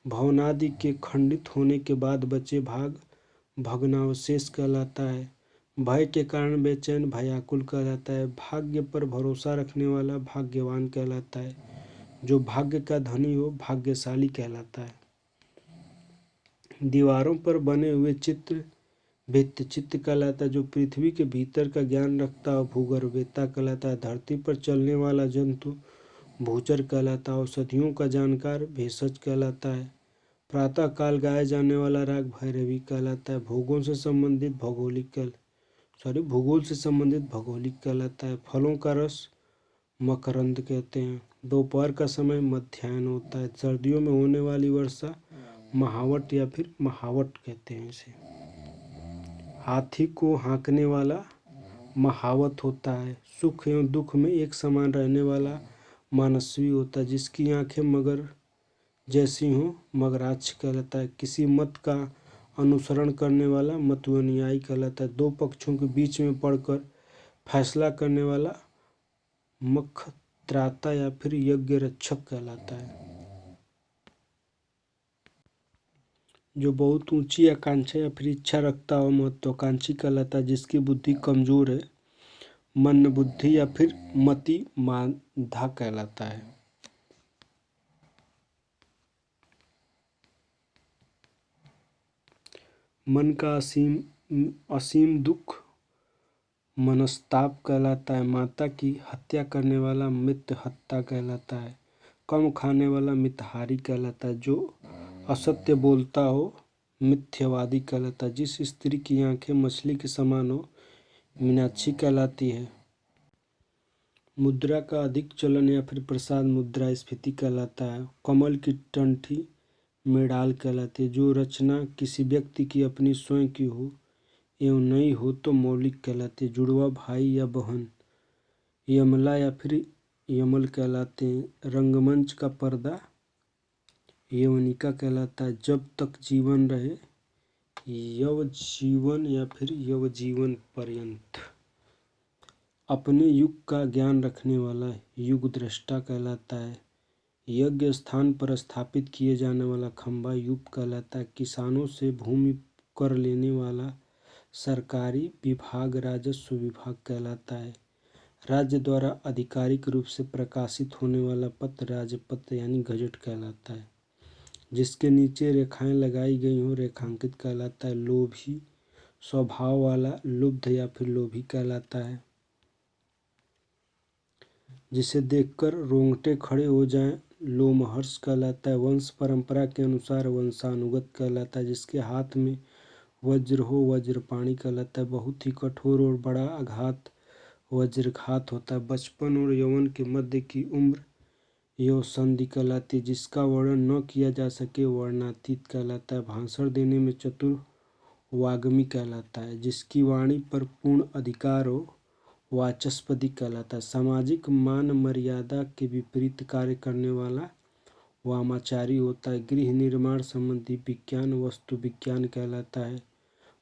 भवनादि के खंडित होने के बाद बचे भाग भग्नावशेष कहलाता है, भय के कारण बेचैन भयाकुल कहलाता है, भाग्य पर भरोसा रखने वाला भाग्यवान कहलाता है, जो भाग्य का धनी हो भाग्यशाली कहलाता है, दीवारों पर बने हुए चित्र भित्तिचित्र कहलाता है, जो पृथ्वी के भीतर का ज्ञान रखता हो भूगर्भवेत्ता कहलाता है, धरती पर चलने वाला जंतु भूचर कहलाता है, औषधियों का जानकार भेषज कहलाता है, प्रातः काल गाया जाने वाला राग भैरवी कहलाता है, भूगोल से संबंधित भौगोलिक कहलाता है, फलों का रस मकरंद कहते हैं, दोपहर का समय मध्याह्न होता है, सर्दियों में होने वाली वर्षा महावट या फिर महावट कहते हैं इसे, हाथी को हाँकने वाला महावत होता है, सुख एवं दुख में एक समान रहने वाला मानस्वी होता है, जिसकी आंखें मगर जैसी हों मगराक्ष कहलाता है, किसी मत का अनुसरण करने वाला मतनुयायी कहलाता है, दो पक्षों के बीच में पड़कर फैसला करने वाला मखत्राता या फिर यज्ञ रक्षक कहलाता है, जो बहुत ऊंची आकांक्षा या फिर इच्छा रखता हो महत्वाकांक्षी कहलाता है, जिसकी बुद्धि कमजोर है मन बुद्धि या फिर मति मांधा कहलाता है, मन का असीम दुख मनस्ताप कहलाता है, माता की हत्या करने वाला मित्रहत्या कहलाता है, कम खाने वाला मितहारी कहलाता है, जो असत्य बोलता हो मिथ्यावादी कहलाता है, जिस स्त्री की आंखें मछली के समान हो मीनाक्षी कहलाती है, मुद्रा का अधिक चलन या फिर प्रसाद मुद्रा स्फीति कहलाता है, कमल की टंठी मृणाल कहलाती है, जो रचना किसी व्यक्ति की अपनी स्वयं की हो एवं नहीं हो तो मौलिक कहलाती है, जुड़वा भाई या बहन यमला या फिर यमल कहलाते हैं, रंगमंच का पर्दा यवनिका कहलाता है जब तक जीवन रहे, यव जीवन या फिर यव जीवन पर्यंत। अपने युग का ज्ञान रखने वाला युग दृष्टा कहलाता है। यज्ञ स्थान पर स्थापित किए जाने वाला खंभा युग कहलाता है। किसानों से भूमि कर लेने वाला सरकारी विभाग राजस्व विभाग कहलाता है। राज्य द्वारा आधिकारिक रूप से प्रकाशित होने वाला पत्र राजपत्र यानी गजट कहलाता है। जिसके नीचे रेखाएं लगाई गई हों रेखांकित कहलाता है। लोभी स्वभाव वाला लुब्ध या फिर लोभी कहलाता है। जिसे देखकर रोंगटे खड़े हो जाएं लोमहर्ष कहलाता है। वंश परंपरा के अनुसार वंशानुगत कहलाता है। जिसके हाथ में वज्र हो वज्रपाणी कहलाता है। बहुत ही कठोर और बड़ा आघात वज्रघात होता है। बचपन और यौवन के मध्य की उम्र यौसंधि कहलाती है। जिसका वर्णन न किया जा सके वर्णातीत कहलाता है। भाषण देने में चतुर वाग्मी कहलाता है। जिसकी वाणी पर पूर्ण अधिकार हो वाचस्पति कहलाता है। सामाजिक मान मर्यादा के विपरीत कार्य करने वाला वामाचारी होता है। गृह निर्माण संबंधी विज्ञान वस्तु विज्ञान कहलाता है।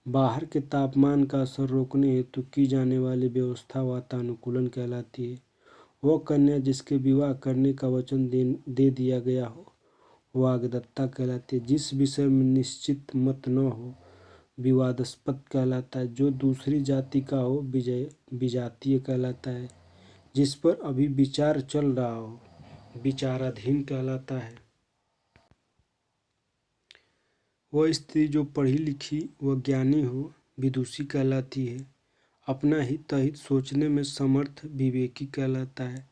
बाहर के तापमान का असर रोकने हेतु की जाने वाली व्यवस्था वातानुकूलन कहलाती है। वह कन्या जिसके विवाह करने का वचन दे दिया गया हो वाग्दत्ता कहलाती है। जिस विषय में निश्चित मत न हो विवादास्पद कहलाता है। जो दूसरी जाति का हो विजातीय कहलाता है। जिस पर अभी विचार चल रहा हो विचाराधीन कहलाता है। वह स्त्री जो पढ़ी लिखी व ज्ञानी हो विदुषी कहलाती है। अपना हित अहित सोचने में समर्थ विवेकी कहलाता है।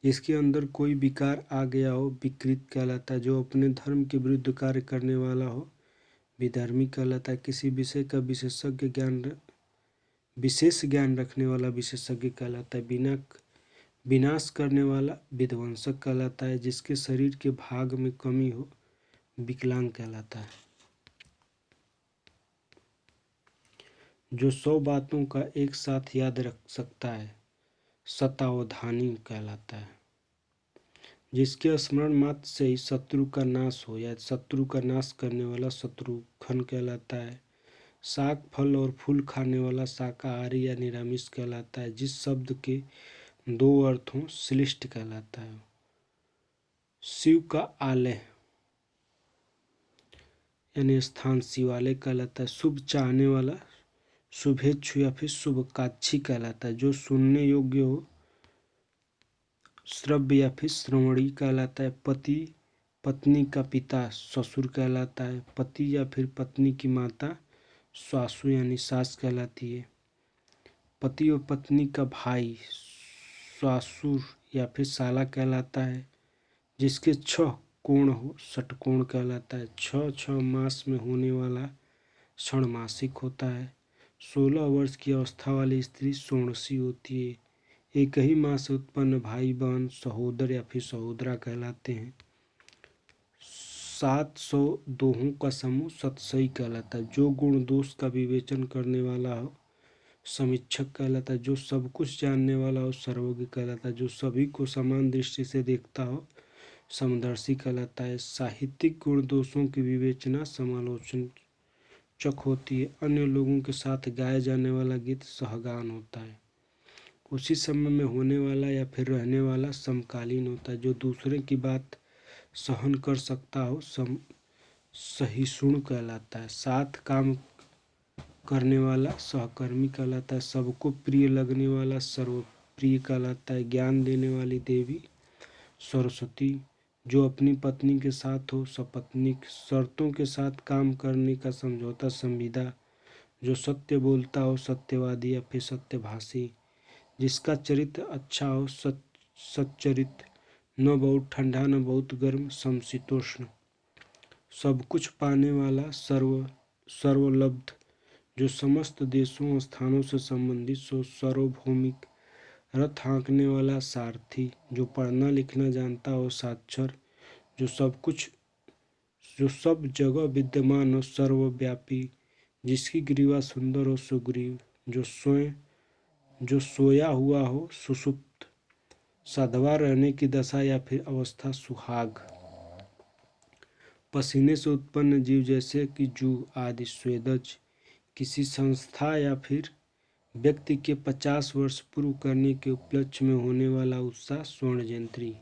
जिसके अंदर कोई विकार आ गया हो विकृत कहलाता है। जो अपने धर्म के विरुद्ध कार्य करने वाला हो विधर्मी कहलाता है। किसी विषय का विशेष ज्ञान रखने वाला विशेषज्ञ कहलाता है। विनाश करने वाला विध्वंसक कहलाता है। जिसके शरीर के भाग में कमी हो विकलांग कहलाता है। जो 100 बातों का एक साथ याद रख सकता है शतावधानी कहलाता है। जिसके स्मरण मात्र से ही शत्रु का नाश हो या शत्रु का नाश करने वाला शत्रुघ्न कहलाता है। शाक फल और फूल खाने वाला शाकाहारी या निरामिष कहलाता है। जिस शब्द के 2 अर्थ हों श्लिष्ट कहलाता है। शिव का आलय यानी स्थान शिवालय कहलाता है। शुभ चाहने वाला शुभेच्छु या फिर शुभकाक्षी कहलाता है। जो सुनने योग्य हो श्रव्य या फिर श्रवणी कहलाता है। पति पत्नी का पिता ससुर कहलाता है। पति या फिर पत्नी की माता सासू यानी सास कहलाती है। पति और पत्नी का भाई ससुर या फिर साला कहलाता है। जिसके 6 कोण हो षटकोण कहलाता है। 6 मास में होने वाला षणमासिक होता है। 16 वर्ष की अवस्था वाली स्त्री षोडशी होती है। एक ही माँ से उत्पन्न भाई बहन सहोदर या फिर सहोदरा कहलाते हैं। 700 दोहों का समूह सतसई कहलाता है। जो गुण दोष का विवेचन करने वाला हो समीक्षक कहलाता है। जो सब कुछ जानने वाला हो सर्वज्ञ कहलाता है। जो सभी को समान दृष्टि से देखता हो समदर्शी कहलाता है। साहित्यिक गुण दोषों की विवेचना समालोचक होती है। अन्य लोगों के साथ गाया जाने वाला गीत सहगान होता है। उसी समय में होने वाला या फिर रहने वाला समकालीन होता है। जो दूसरे की बात सहन कर सकता हो सहिष्णु कहलाता है। साथ काम करने वाला सहकर्मी कहलाता है। सबको प्रिय लगने वाला सर्वप्रिय कहलाता है। ज्ञान देने वाली देवी सरस्वती। जो अपनी पत्नी के साथ हो सपत्नीक। शर्तों के साथ काम करने का समझौता संविदा। जो सत्य बोलता हो सत्यवादी या फिर सत्यभाषी। जिसका चरित्र अच्छा हो सच्चरित। न बहुत ठंडा न बहुत गर्म समशीतोष्ण। सब कुछ पाने वाला सर्वलब्ध। जो समस्त देशों स्थानों से संबंधित सो सार्वभौमिक। रथ हाँकने वाला सारथी। जो पढ़ना लिखना जानता हो साक्षर। जो सब जगह विद्यमान हो सर्वव्यापी। जिसकी ग्रीवा सुंदर हो सुग्रीव। जो सोया हुआ हो सुषुप्त। साधवा रहने की दशा या फिर अवस्था सुहाग। पसीने से उत्पन्न जीव जैसे कि जूह आदि स्वेदज किसी संस्था या फिर व्यक्ति के 50 वर्ष पूर्व करने के उपलक्ष्य में होने वाला उत्साह स्वर्ण जयंती।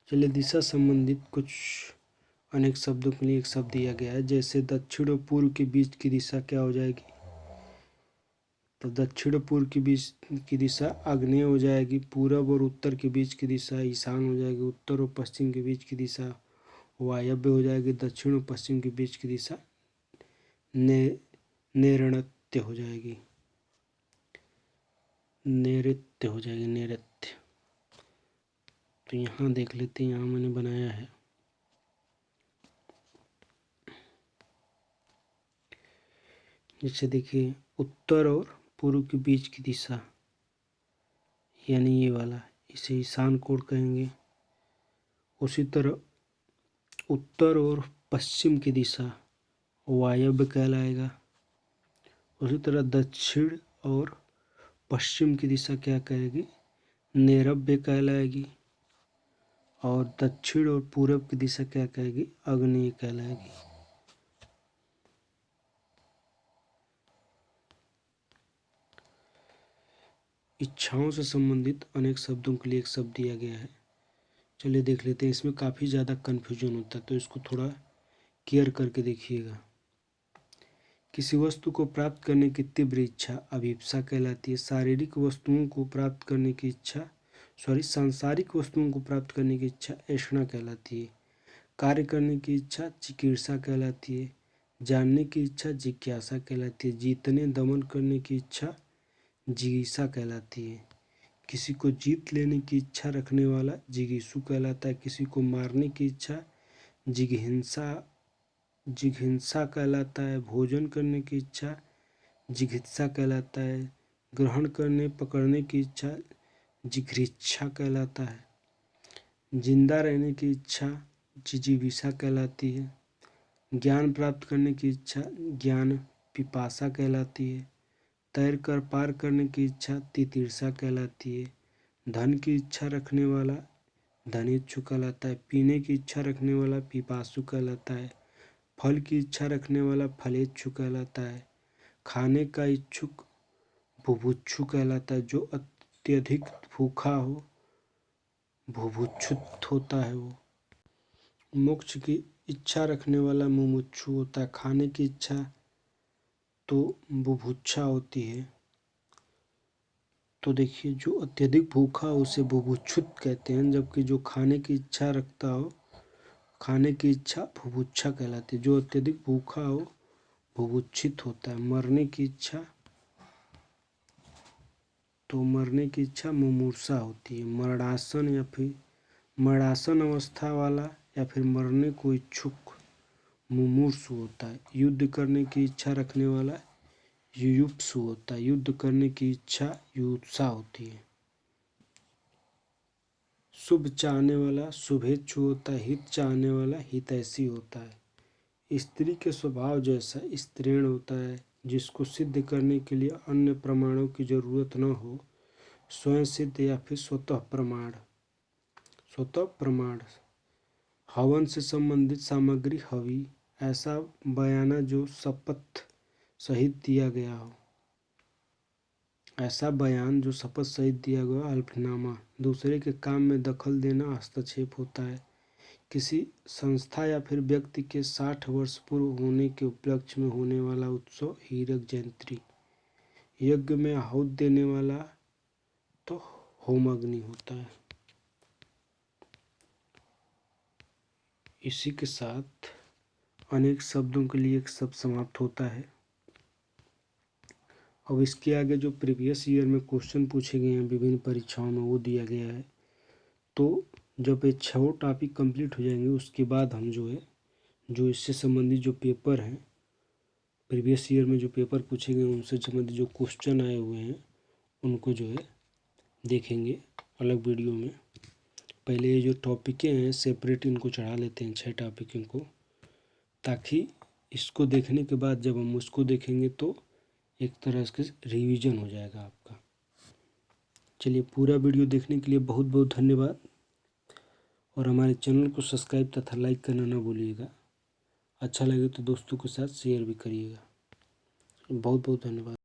चलिए दिशा संबंधित कुछ अनेक शब्दों के लिए एक शब्द दिया गया है, जैसे दक्षिण और पूर्व के बीच की दिशा क्या हो जाएगी, तो दक्षिण और पूर्व के बीच की दिशा आग्नेय हो जाएगी। पूरब और उत्तर के बीच की दिशा ईशान हो जाएगी। उत्तर और पश्चिम के बीच की दिशा वायव्य हो जाएगी। दक्षिण और पश्चिम के बीच की दिशा नैऋत्य हो जाएगी। नैऋत्य हो जाएगी, नैऋत्य। तो यहाँ देख लेते हैं, यहाँ मैंने बनाया है जैसे देखिए उत्तर और पूर्व के बीच की दिशा यानी ये वाला, इसे ईशान कोण कहेंगे। उसी तरह उत्तर और पश्चिम की दिशा वायव्य कहलाएगा। उसी तरह दक्षिण और पश्चिम की दिशा क्या कहेगी, नैऋत्य कहलाएगी। और दक्षिण और पूरब की दिशा क्या कहेगी, आग्नेय कहलाएगी। इच्छाओं से संबंधित अनेक शब्दों के लिए एक शब्द दिया गया है। चलिए देख लेते हैं। इसमें काफ़ी ज़्यादा कन्फ्यूजन होता है, तो इसको थोड़ा केयर करके देखिएगा। किसी वस्तु को प्राप्त करने की तीव्र इच्छा अभिप्सा कहलाती है। शारीरिक वस्तुओं को प्राप्त करने की इच्छा सांसारिक वस्तुओं को प्राप्त करने की इच्छा ऐषणा कहलाती है। कार्य करने की इच्छा चिकीर्षा कहलाती है। जानने की इच्छा जिज्ञासा कहलाती है। जीतने दमन करने की इच्छा जिगीषा कहलाती है। किसी को जीत लेने की इच्छा रखने वाला जिगीषु कहलाता है। किसी को मारने की इच्छा जिघिंसा कहलाता है। भोजन करने की इच्छा जिघित्सा कहलाता है। ग्रहण करने पकड़ने की इच्छा जिघृच्छा कहलाता है। जिंदा रहने की इच्छा जिजीविषा कहलाती है। ज्ञान प्राप्त करने की इच्छा ज्ञान पिपासा कहलाती है। तैर कर पार करने की इच्छा तितीर्षा कहलाती है। धन की इच्छा रखने वाला धनेच्छु कहलाता है। पीने की इच्छा रखने वाला पिपासु कहलाता है। फल की इच्छा रखने वाला फलेच्छु कहलाता है। खाने का इच्छुक बुभुक्षु कहलाता है। जो अत्यधिक भूखा हो बुभुक्षुत होता है वो। मोक्ष की इच्छा रखने वाला मुमुक्षु होता है। खाने की इच्छा तो बुभुक्षा होती है। तो देखिए जो अत्यधिक भूखा हो उसे बुभुक्षुत कहते हैं, जबकि जो खाने की इच्छा रखता हो खाने की इच्छा बुभुक्षा कहलाती है। जो अत्यधिक भूखा हो बुभुक्षित होता है। मरने की इच्छा मुमूर्षा होती है। मरणासन अवस्था वाला या फिर मरने को इच्छुक मुमूर्षु होता है। युद्ध करने की इच्छा रखने वाला युयुत्सु होता है। युद्ध करने की इच्छा युत्सा होती है। शुभ चाहने वाला शुभेच्छु होता है। हित चाहने वाला हितैषी होता है। स्त्री के स्वभाव जैसा स्त्रीण होता है। जिसको सिद्ध करने के लिए अन्य प्रमाणों की जरूरत न हो, स्वयं सिद्ध या फिर स्वतः प्रमाण। हवन से संबंधित सामग्री हवि, ऐसा बयाना जो शपथ सहित दिया गया हो। ऐसा बयान जो शपथ सहित दिया गया हल्फनामा। दूसरे के काम में दखल देना हस्तक्षेप होता है। किसी संस्था या फिर व्यक्ति के 60 वर्ष पूर्व होने के उपलक्ष्य में होने वाला उत्सव हीरक जयंती। यज्ञ में आहुति देने वाला तो होमाग्नि होता है। इसी के साथ अनेक शब्दों के लिए एक शब्द समाप्त होता है। अब इसके आगे जो प्रीवियस ईयर में क्वेश्चन पूछे गए हैं विभिन्न परीक्षाओं में वो दिया गया है। तो जब ये 6 टॉपिक कंप्लीट हो जाएंगे उसके बाद हम जो इससे संबंधित जो पेपर हैं, प्रीवियस ईयर में जो पेपर पूछे गए उनसे संबंधित जो क्वेश्चन आए हुए हैं उनको देखेंगे अलग वीडियो में। पहले ये जो टॉपिकें हैं सेपरेट इनको चढ़ा लेते हैं 6 टॉपिकों को, ताकि इसको देखने के बाद जब हम उसको देखेंगे तो एक तरह से रिवीजन हो जाएगा आपका। चलिए, पूरा वीडियो देखने के लिए बहुत बहुत धन्यवाद और हमारे चैनल को सब्सक्राइब तथा लाइक करना ना भूलिएगा। अच्छा लगे तो दोस्तों के साथ शेयर भी करिएगा। बहुत बहुत धन्यवाद।